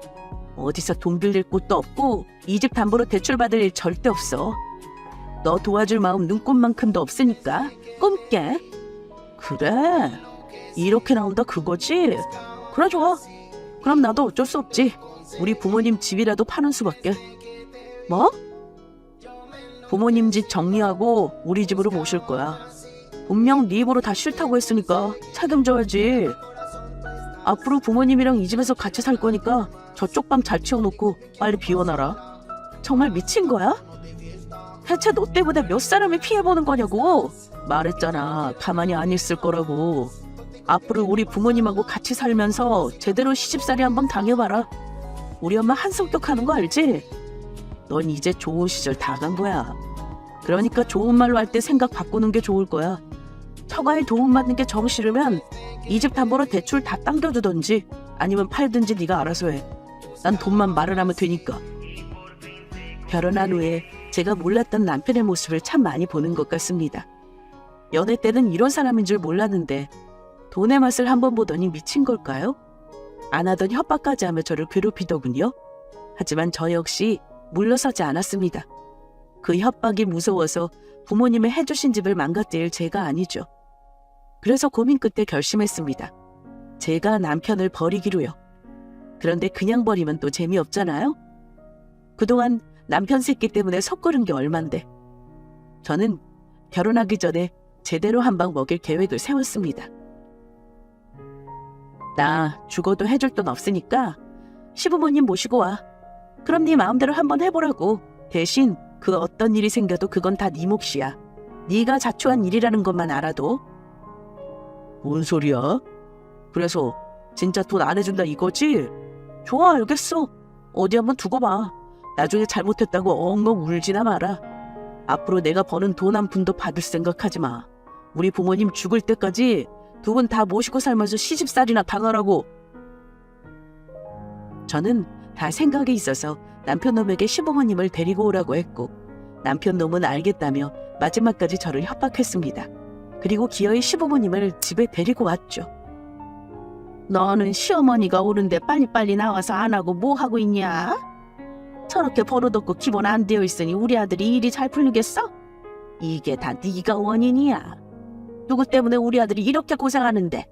어디서 돈 빌릴 곳도 없고 이 집 담보로 대출 받을 일 절대 없어. 너 도와줄 마음 눈꽃만큼도 없으니까 꿈깨. 그래? 이렇게 나온다 그거지? 그래 좋아. 그럼 나도 어쩔 수 없지. 우리 부모님 집이라도 파는 수밖에. 뭐? 부모님 집 정리하고 우리 집으로 모실 거야. 분명 네 입으로 다 싫다고 했으니까 책임져야지. 앞으로 부모님이랑 이 집에서 같이 살 거니까 저쪽 방 잘 치워놓고 빨리 비워놔라. 정말 미친 거야? 대체 너 때문에 몇 사람이 피해보는 거냐고. 말했잖아. 가만히 안 있을 거라고. 앞으로 우리 부모님하고 같이 살면서 제대로 시집살이 한번 당해봐라. 우리 엄마 한성격 하는 거 알지? 넌 이제 좋은 시절 다 간 거야. 그러니까 좋은 말로 할 때 생각 바꾸는 게 좋을 거야. 처가에 도움받는 게 정 싫으면 이 집 담보로 대출 다 당겨주던지 아니면 팔든지 네가 알아서 해. 난 돈만 마련하면 되니까. 결혼한 후에 제가 몰랐던 남편의 모습을 참 많이 보는 것 같습니다. 연애 때는 이런 사람인 줄 몰랐는데 돈의 맛을 한번 보더니 미친 걸까요? 안 하던 협박까지 하며 저를 괴롭히더군요. 하지만 저 역시 물러서지 않았습니다. 그 협박이 무서워서 부모님의 해주신 집을 망가뜨릴 제가 아니죠. 그래서 고민 끝에 결심했습니다. 제가 남편을 버리기로요. 그런데 그냥 버리면 또 재미없잖아요. 그동안 남편 새끼 때문에 섣고른 게 얼만데. 저는 결혼하기 전에 제대로 한 방 먹일 계획을 세웠습니다. 나 죽어도 해줄 돈 없으니까 시부모님 모시고 와. 그럼 네 마음대로 한번 해보라고. 대신 그 어떤 일이 생겨도 그건 다 네 몫이야. 네가 자초한 일이라는 것만 알아도. 뭔 소리야? 그래서 진짜 돈 안 해준다 이거지? 좋아 알겠어. 어디 한번 두고 봐. 나중에 잘못했다고 엉엉 울지나 마라. 앞으로 내가 버는 돈 한 푼도 받을 생각하지 마. 우리 부모님 죽을 때까지 두 분 다 모시고 살면서 시집살이나 당하라고. 저는 다 생각이 있어서 남편놈에게 시부모님을 데리고 오라고 했고 남편놈은 알겠다며 마지막까지 저를 협박했습니다. 그리고 기어이 시부모님을 집에 데리고 왔죠. 너는 시어머니가 오는데 빨리빨리 나와서 안 하고 뭐 하고 있냐? 저렇게 버릇없고 기본 안 되어 있으니 우리 아들이 일이 잘 풀리겠어? 이게 다 네가 원인이야. 누구 때문에 우리 아들이 이렇게 고생하는데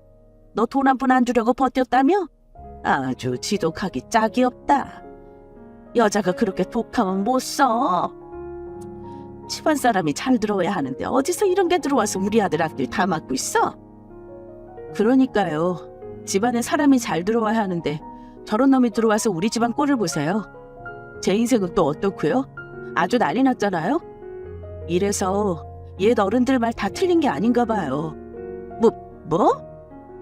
너 돈 한 푼 안 주려고 버텼다며? 아주 지독하기 짝이 없다. 여자가 그렇게 독하면 못 써. 집안 사람이 잘 들어야 하는데 어디서 이런 게 들어와서 우리 아들 앞길 다 막고 있어? 그러니까요. 집안에 사람이 잘 들어와야 하는데 저런 놈이 들어와서 우리 집안 꼴을 보세요. 제 인생은 또 어떻고요? 아주 난리 났잖아요. 이래서 옛 어른들 말 다 틀린 게 아닌가 봐요. 뭐?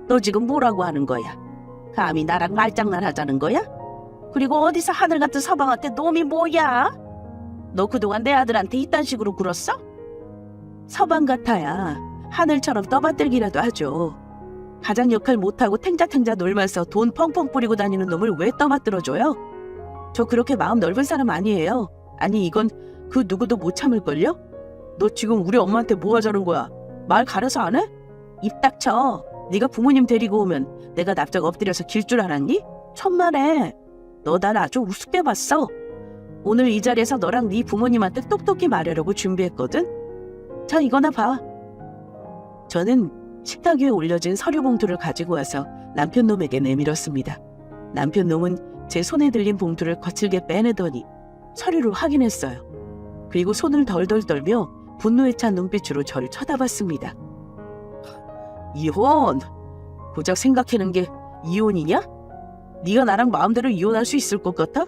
너 지금 뭐라고 하는 거야? 감히 나랑 말장난 하자는 거야? 그리고 어디서 하늘 같은 서방한테 놈이 뭐야? 너 그동안 내 아들한테 이딴 식으로 굴었어? 서방 같아야 하늘처럼 떠받들기라도 하죠. 가장 역할 못하고 탱자탱자 놀면서 돈 펑펑 뿌리고 다니는 놈을 왜 떠받들어줘요? 저 그렇게 마음 넓은 사람 아니에요. 아니 이건 그 누구도 못 참을걸요? 너 지금 우리 엄마한테 뭐 하자는 거야? 말 가려서 안 해? 입 닥쳐. 네가 부모님 데리고 오면 내가 납작 엎드려서 길 줄 알았니? 천만에. 너 날 아주 우습게 봤어. 오늘 이 자리에서 너랑 네 부모님한테 똑똑히 말하려고 준비했거든. 자 이거나 봐. 저는 식탁 위에 올려진 서류 봉투를 가지고 와서 남편 놈에게 내밀었습니다. 남편 놈은 제 손에 들린 봉투를 거칠게 빼내더니 서류를 확인했어요. 그리고 손을 덜덜 떨며 분노에 찬 눈빛으로 저를 쳐다봤습니다. 이혼? 고작 생각해낸 게 이혼이냐? 네가 나랑 마음대로 이혼할 수 있을 것 같아?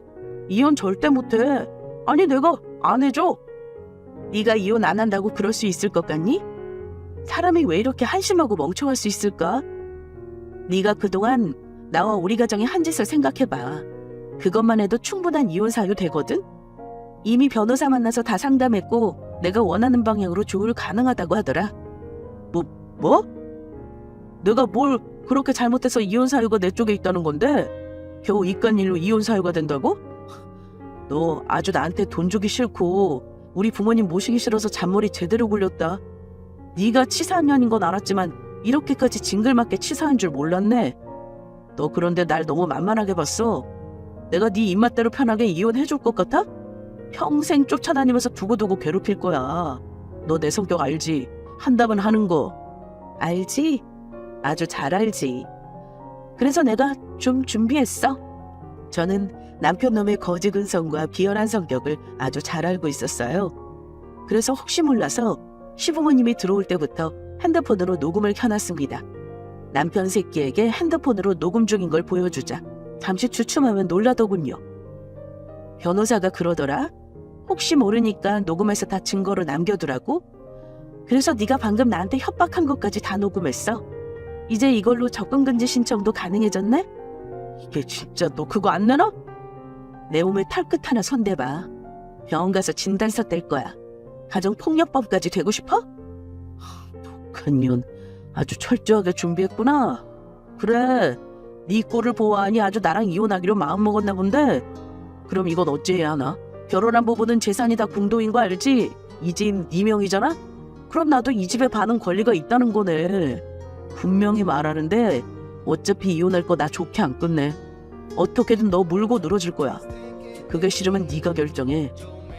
이혼 절대 못해. 아니 내가 안 해줘. 네가 이혼 안 한다고 그럴 수 있을 것 같니? 사람이 왜 이렇게 한심하고 멍청할 수 있을까? 네가 그동안 나와 우리 가정의 한 짓을 생각해봐. 그것만 해도 충분한 이혼 사유 되거든? 이미 변호사 만나서 다 상담했고 내가 원하는 방향으로 조율 가능하다고 하더라. 뭐? 내가 뭘 그렇게 잘못해서 이혼 사유가 내 쪽에 있다는 건데 겨우 이깟 일로 이혼 사유가 된다고? 너 아주 나한테 돈 주기 싫고 우리 부모님 모시기 싫어서 잔머리 제대로 굴렸다. 네가 치사한 년인 건 알았지만 이렇게까지 징글맞게 치사한 줄 몰랐네. 너 그런데 날 너무 만만하게 봤어. 내가 네 입맛대로 편하게 이혼해줄 것 같아? 평생 쫓아다니면서 두고두고 괴롭힐 거야. 너 내 성격 알지? 한다면 하는 거. 알지? 아주 잘 알지. 그래서 내가 좀 준비했어. 저는 남편 놈의 거지 근성과 비열한 성격을 아주 잘 알고 있었어요. 그래서 혹시 몰라서 시부모님이 들어올 때부터 핸드폰으로 녹음을 켜놨습니다. 남편 새끼에게 핸드폰으로 녹음 중인 걸 보여주자 잠시 주춤하면 놀라더군요. 변호사가 그러더라. 혹시 모르니까 녹음해서 다 증거로 남겨두라고? 그래서 네가 방금 나한테 협박한 것까지 다 녹음했어. 이제 이걸로 접근금지 신청도 가능해졌네? 이게 진짜 너 그거 안 내놔? 내 몸에 털끝 하나 손대봐. 병원 가서 진단서 뗄 거야. 가정폭력법까지 되고 싶어? 독한 년 아주 철저하게 준비했구나. 그래, 네 꼴을 보아하니 아주 나랑 이혼하기로 마음먹었나 본데. 그럼 이건 어찌해야 하나? 결혼한 부부는 재산이 다 공동인 거 알지? 이 집 네 명이잖아? 그럼 나도 이 집에 반은 권리가 있다는 거네. 분명히 말하는데 어차피 이혼할 거 나 좋게 안 끝내. 어떻게든 너 물고 늘어질 거야. 그게 싫으면 네가 결정해.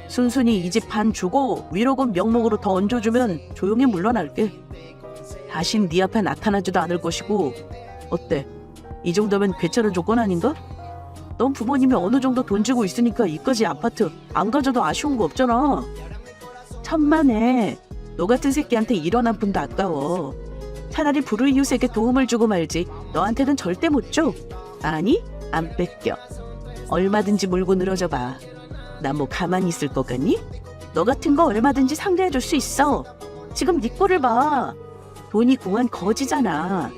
순순히 이 집 반 주고 위로금 명목으로 더 얹어주면 조용히 물러날게. 다신 네 앞에 나타나지도 않을 것이고. 어때? 이 정도면 괜찮은 조건 아닌가? 넌 부모님이 어느 정도 돈 주고 있으니까 이까지 아파트 안 가져도 아쉬운 거 없잖아. 천만에. 너 같은 새끼한테 이런 한 푼도 아까워. 차라리 불우이웃에게 도움을 주고 말지 너한테는 절대 못 줘. 아니, 안 뺏겨. 얼마든지 물고 늘어져 봐. 나 뭐 가만히 있을 것 같니? 너 같은 거 얼마든지 상대해줄 수 있어. 지금 네 꼴을 봐. 돈이 공한 거지잖아.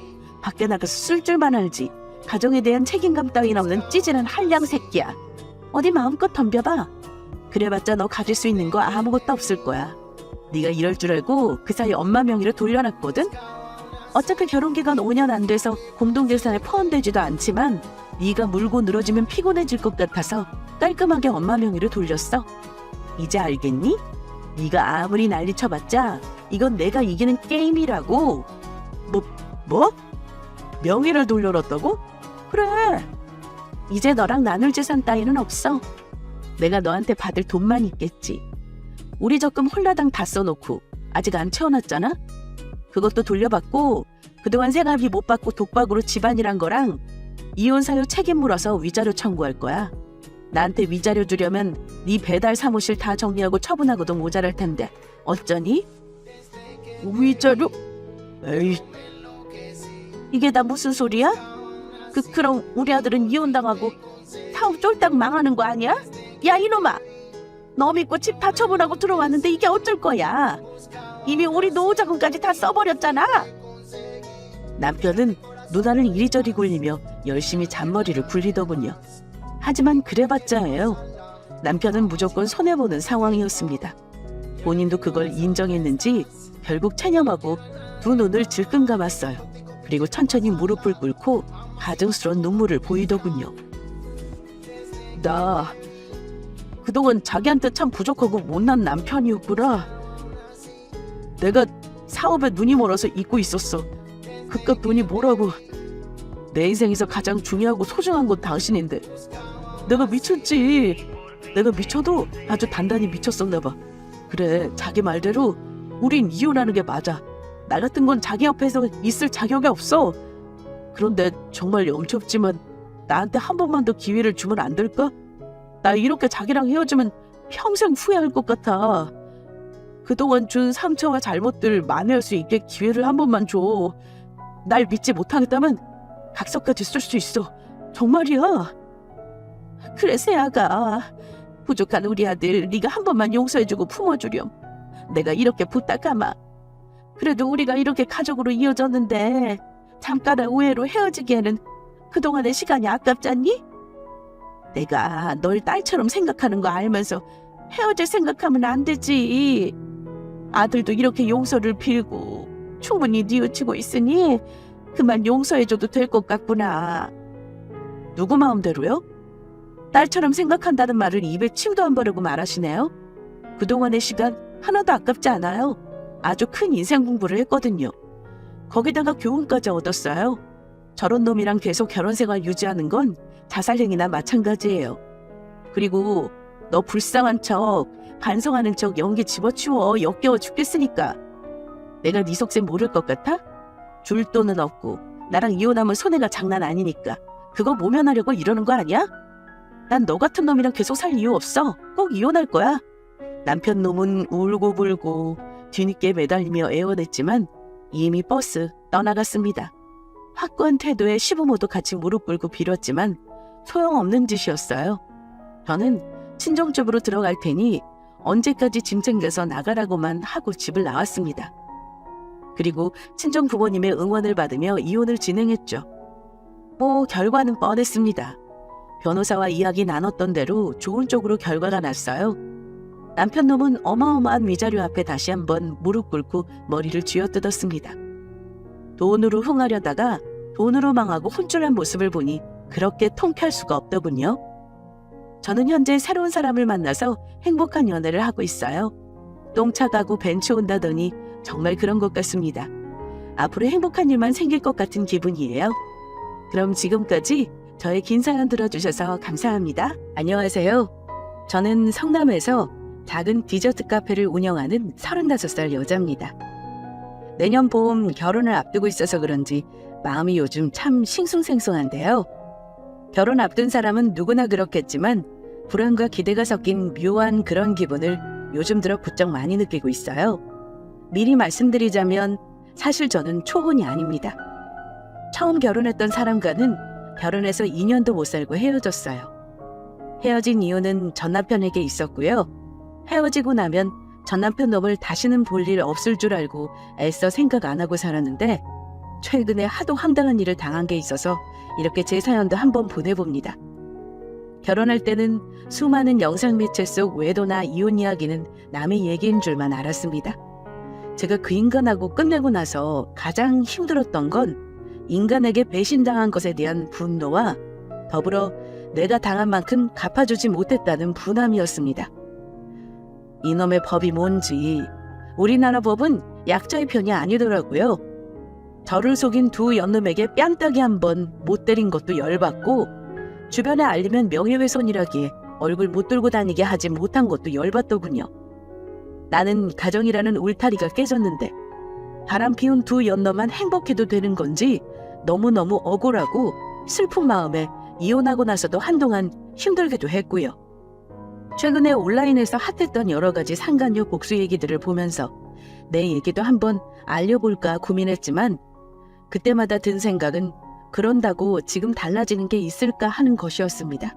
밖에 나가서 쓸 줄만 알지. 가정에 대한 책임감 따윈 없는 찌질한 한량 새끼야. 어디 마음껏 덤벼봐. 그래봤자 너 가질 수 있는 거 아무것도 없을 거야. 네가 이럴 줄 알고 그 사이 엄마 명의로 돌려놨거든. 어차피 결혼기간 5년 안 돼서 공동재산에 포함되지도 않지만 네가 물고 늘어지면 피곤해질 것 같아서 깔끔하게 엄마 명의로 돌렸어. 이제 알겠니? 네가 아무리 난리쳐봤자 이건 내가 이기는 게임이라고. 뭐? 명의를 돌려놨다고? 그래. 이제 너랑 나눌 재산 따위는 없어. 내가 너한테 받을 돈만 있겠지. 우리 적금 홀라당 다 써놓고 아직 안 채워놨잖아? 그것도 돌려받고 그동안 생활비 못 받고 독박으로 집안이란 거랑 이혼 사유 책임 물어서 위자료 청구할 거야. 나한테 위자료 주려면 네 배달 사무실 다 정리하고 처분하고도 모자랄 텐데 어쩌니? 위자료? 에이, 이게 다 무슨 소리야? 그럼 우리 아들은 이혼당하고 사업 쫄딱 망하는 거 아니야? 야 이놈아, 너 믿고 집 다 처분하고 들어왔는데 이게 어쩔 거야? 이미 우리 노후자금까지 다 써버렸잖아. 남편은 누나를 이리저리 굴리며 열심히 잔머리를 굴리더군요. 하지만 그래봤자예요. 남편은 무조건 손해보는 상황이었습니다. 본인도 그걸 인정했는지 결국 체념하고 두 눈을 질끈 감았어요. 그리고 천천히 무릎을 꿇고 가증스러운 눈물을 보이더군요. 나 그동안 자기한테 참 부족하고 못난 남편이었구나. 내가 사업에 눈이 멀어서 잊고 있었어. 그깟 돈이 뭐라고. 내 인생에서 가장 중요하고 소중한 건 당신인데. 내가 미쳤지. 내가 미쳐도 아주 단단히 미쳤었나 봐. 그래, 자기 말대로 우린 이혼하는 게 맞아. 나 같은 건 자기 옆에서 있을 자격이 없어. 그런데 정말 염치없지만 나한테 한 번만 더 기회를 주면 안 될까? 나 이렇게 자기랑 헤어지면 평생 후회할 것 같아. 그동안 준 상처와 잘못들 만회할 수 있게 기회를 한 번만 줘. 날 믿지 못하겠다면 각서까지 쓸 수 있어. 정말이야. 그래, 세아가. 부족한 우리 아들 네가 한 번만 용서해주고 품어주렴. 내가 이렇게 부탁하마. 그래도 우리가 이렇게 가족으로 이어졌는데 잠깐의 오해로 헤어지기에는 그동안의 시간이 아깝잖니? 내가 널 딸처럼 생각하는 거 알면서 헤어질 생각하면 안 되지. 아들도 이렇게 용서를 빌고 충분히 뉘우치고 있으니 그만 용서해줘도 될 것 같구나. 누구 마음대로요? 딸처럼 생각한다는 말을 입에 침도 안 바르고 말하시네요. 그동안의 시간 하나도 아깝지 않아요. 아주 큰 인생 공부를 했거든요. 거기다가 교훈까지 얻었어요. 저런 놈이랑 계속 결혼 생활 유지하는 건 자살행위나 마찬가지예요. 그리고 너 불쌍한 척, 반성하는 척 연기 집어치워. 역겨워 죽겠으니까. 내가 네 속셈 모를 것 같아? 줄 돈은 없고 나랑 이혼하면 손해가 장난 아니니까 그거 모면하려고 이러는 거 아니야? 난 너 같은 놈이랑 계속 살 이유 없어. 꼭 이혼할 거야. 남편 놈은 울고불고 뒤늦게 매달리며 애원했지만 이미 버스 떠나갔습니다. 확고한 태도에 시부모도 같이 무릎 꿇고 빌었지만 소용없는 짓이었어요. 저는 친정집으로 들어갈 테니 언제까지 짐 챙겨서 나가라고만 하고 집을 나왔습니다. 그리고 친정 부모님의 응원을 받으며 이혼을 진행했죠. 결과는 뻔했습니다. 변호사와 이야기 나눴던 대로 좋은 쪽으로 결과가 났어요. 남편 놈은 어마어마한 위자료 앞에 다시 한번 무릎 꿇고 머리를 쥐어뜯었습니다. 돈으로 흥하려다가 돈으로 망하고 혼쭐난 모습을 보니 그렇게 통쾌할 수가 없더군요. 저는 현재 새로운 사람을 만나서 행복한 연애를 하고 있어요. 똥차 가고 벤츠 온다더니 정말 그런 것 같습니다. 앞으로 행복한 일만 생길 것 같은 기분이에요. 그럼 지금까지 저의 긴 사연 들어주셔서 감사합니다. 안녕하세요. 저는 성남에서 작은 디저트 카페를 운영하는 35살 여자입니다. 내년 봄 결혼을 앞두고 있어서 그런지 마음이 요즘 참 싱숭생숭한데요. 결혼 앞둔 사람은 누구나 그렇겠지만 불안과 기대가 섞인 묘한 그런 기분을 요즘 들어 부쩍 많이 느끼고 있어요. 미리 말씀드리자면 사실 저는 초혼이 아닙니다. 처음 결혼했던 사람과는 결혼해서 2년도 못 살고 헤어졌어요. 헤어진 이유는 전 남편에게 있었고요. 헤어지고 나면 전 남편 놈을 다시는 볼 일 없을 줄 알고 애써 생각 안 하고 살았는데 최근에 하도 황당한 일을 당한 게 있어서 이렇게 제 사연도 한번 보내봅니다. 결혼할 때는 수많은 영상 매체 속 외도나 이혼 이야기는 남의 얘기인 줄만 알았습니다. 제가 그 인간하고 끝내고 나서 가장 힘들었던 건 인간에게 배신당한 것에 대한 분노와 더불어 내가 당한 만큼 갚아주지 못했다는 분함이었습니다. 이놈의 법이 뭔지 우리나라 법은 약자의 편이 아니더라고요. 저를 속인 두 연놈에게 뺨따기 한 번 못 때린 것도 열받고 주변에 알리면 명예훼손이라기에 얼굴 못 들고 다니게 하지 못한 것도 열받더군요. 나는 가정이라는 울타리가 깨졌는데 바람 피운 두 연놈만 행복해도 되는 건지 너무너무 억울하고 슬픈 마음에 이혼하고 나서도 한동안 힘들기도 했고요. 최근에 온라인에서 핫했던 여러 가지 상간녀 복수 얘기들을 보면서 내 얘기도 한번 알려볼까 고민했지만 그때마다 든 생각은 그런다고 지금 달라지는 게 있을까 하는 것이었습니다.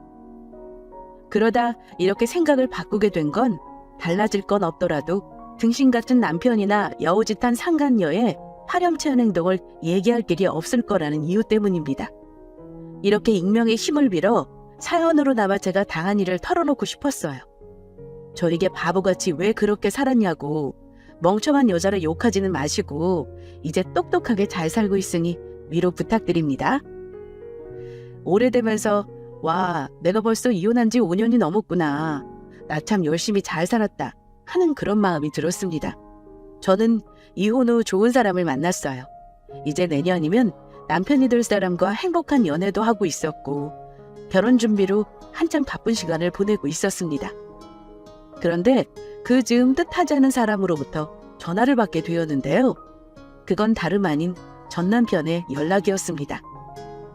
그러다 이렇게 생각을 바꾸게 된 건 달라질 건 없더라도 등신 같은 남편이나 여우짓한 상간녀의 파렴치한 행동을 얘기할 길이 없을 거라는 이유 때문입니다. 이렇게 익명의 힘을 빌어 사연으로나마 제가 당한 일을 털어놓고 싶었어요. 저에게 바보같이 왜 그렇게 살았냐고 멍청한 여자를 욕하지는 마시고 이제 똑똑하게 잘 살고 있으니 위로 부탁드립니다. 오래되면서 와, 내가 벌써 이혼한 지 5년이 넘었구나. 나 참 열심히 잘 살았다 하는 그런 마음이 들었습니다. 저는 이혼 후 좋은 사람을 만났어요. 이제 내년이면 남편이 될 사람과 행복한 연애도 하고 있었고 결혼 준비로 한참 바쁜 시간을 보내고 있었습니다. 그런데 그 즈음 뜻하지 않은 사람으로부터 전화를 받게 되었는데요. 그건 다름 아닌 전 남편의 연락이었습니다.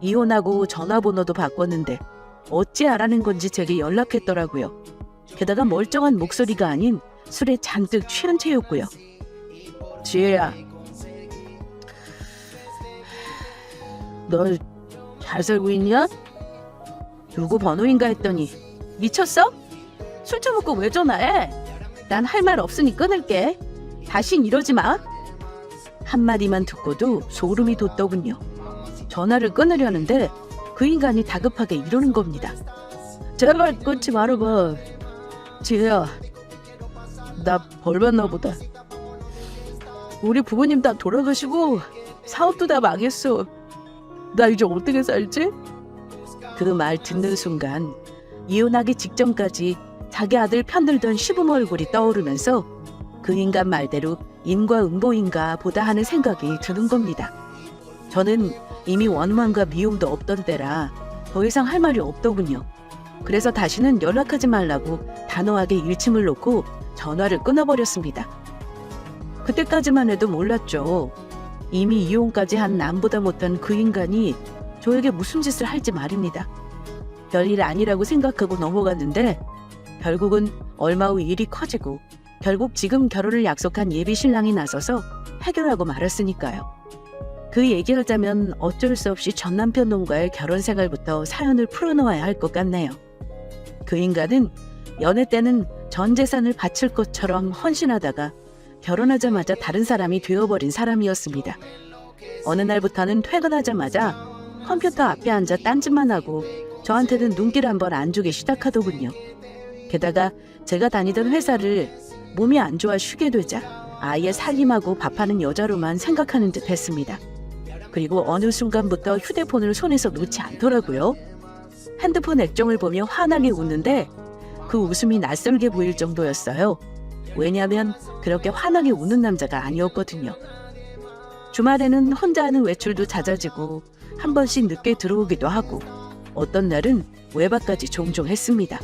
이혼하고 전화번호도 바꿨는데 어찌 알아낸 건지 제게 연락했더라고요. 게다가 멀쩡한 목소리가 아닌 술에 잔뜩 취한 채였고요. 지혜야, 너 잘 살고 있냐? 누구 번호인가 했더니 미쳤어? 술 처먹고 왜 전화해? 난 할 말 없으니 끊을게. 다신 이러지 마. 한마디만 듣고도 소름이 돋더군요. 전화를 끊으려는데 그 인간이 다급하게 이러는 겁니다. 제발 끊지 말아봐. 지혜야, 나 벌 받나 보다. 우리 부모님 다 돌아가시고 사업도 다 망했어. 나 이제 어떻게 살지? 그 말 듣는 순간 이혼하기 직전까지 자기 아들 편들던 시부모 얼굴이 떠오르면서 그 인간 말대로 인과응보인가 보다 하는 생각이 드는 겁니다. 저는 이미 원망과 미움도 없던 때라 더 이상 할 말이 없더군요. 그래서 다시는 연락하지 말라고 단호하게 일침을 놓고 전화를 끊어버렸습니다. 그때까지만 해도 몰랐죠. 이미 이혼까지 한 남보다 못한 그 인간이 저에게 무슨 짓을 할지 말입니다. 별일 아니라고 생각하고 넘어갔는데 결국은 얼마 후 일이 커지고 결국 지금 결혼을 약속한 예비 신랑이 나서서 해결하고 말았으니까요. 그 얘기하자면 어쩔 수 없이 전 남편 놈과의 결혼 생활부터 사연을 풀어놓아야 할 것 같네요. 그 인간은 연애 때는 전 재산을 바칠 것처럼 헌신하다가 결혼하자마자 다른 사람이 되어버린 사람이었습니다. 어느 날부터는 퇴근하자마자 컴퓨터 앞에 앉아 딴짓만 하고 저한테는 눈길 한 번 안 주기 시작하더군요. 게다가 제가 다니던 회사를 몸이 안 좋아 쉬게 되자 아예 살림하고 밥하는 여자로만 생각하는 듯 했습니다. 그리고 어느 순간부터 휴대폰을 손에서 놓지 않더라고요. 핸드폰 액정을 보며 환하게 웃는데 그 웃음이 낯설게 보일 정도였어요. 왜냐하면 그렇게 환하게 웃는 남자가 아니었거든요. 주말에는 혼자 하는 외출도 잦아지고 한 번씩 늦게 들어오기도 하고 어떤 날은 외박까지 종종 했습니다.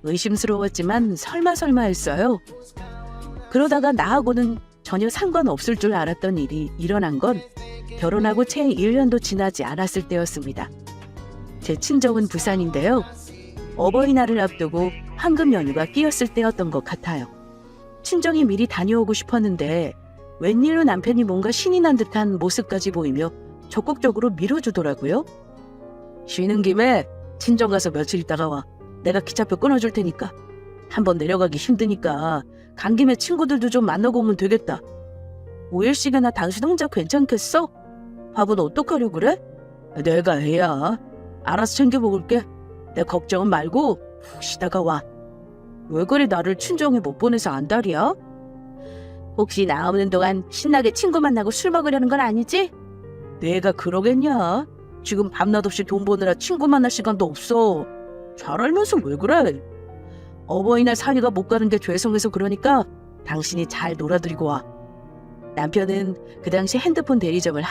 의심스러웠지만 설마 했어요. 그러다가 나하고는 전혀 상관없을 줄 알았던 일이 일어난 건 결혼하고 채 1년도 지나지 않았을 때였습니다. 제 친정은 부산인데요. 어버이날을 앞두고 황금 연휴가 끼었을 때였던 것 같아요. 친정에 미리 다녀오고 싶었는데 웬일로 남편이 뭔가 신이 난 듯한 모습까지 보이며 적극적으로 밀어주더라고요. 쉬는 김에 친정 가서 며칠 있다가 와. 내가 기차표 끊어줄 테니까. 한번 내려가기 힘드니까 간 김에 친구들도 좀 만나고 오면 되겠다. 5일씩이나 당신 혼자 괜찮겠어? 밥은 어떡하려고 그래? 내가 해야. 알아서 챙겨 먹을게. 내 걱정은 말고 푹 쉬다가 와. 왜 그리 나를 친정에 못 보내서 안달이야? 혹시 나 없는 동안 신나게 친구 만나고 술 먹으려는 건 아니지? 내가 그러겠냐? 지금 밤낮 없이 돈 버느라 친구 만날 시간도 없어. 잘 알면서 왜 그래? 어버이날 사위가 못 가는 게 죄송해서 그러니까 당신이 잘 놀아드리고 와. 남편은 그 당시 핸드폰 대리점을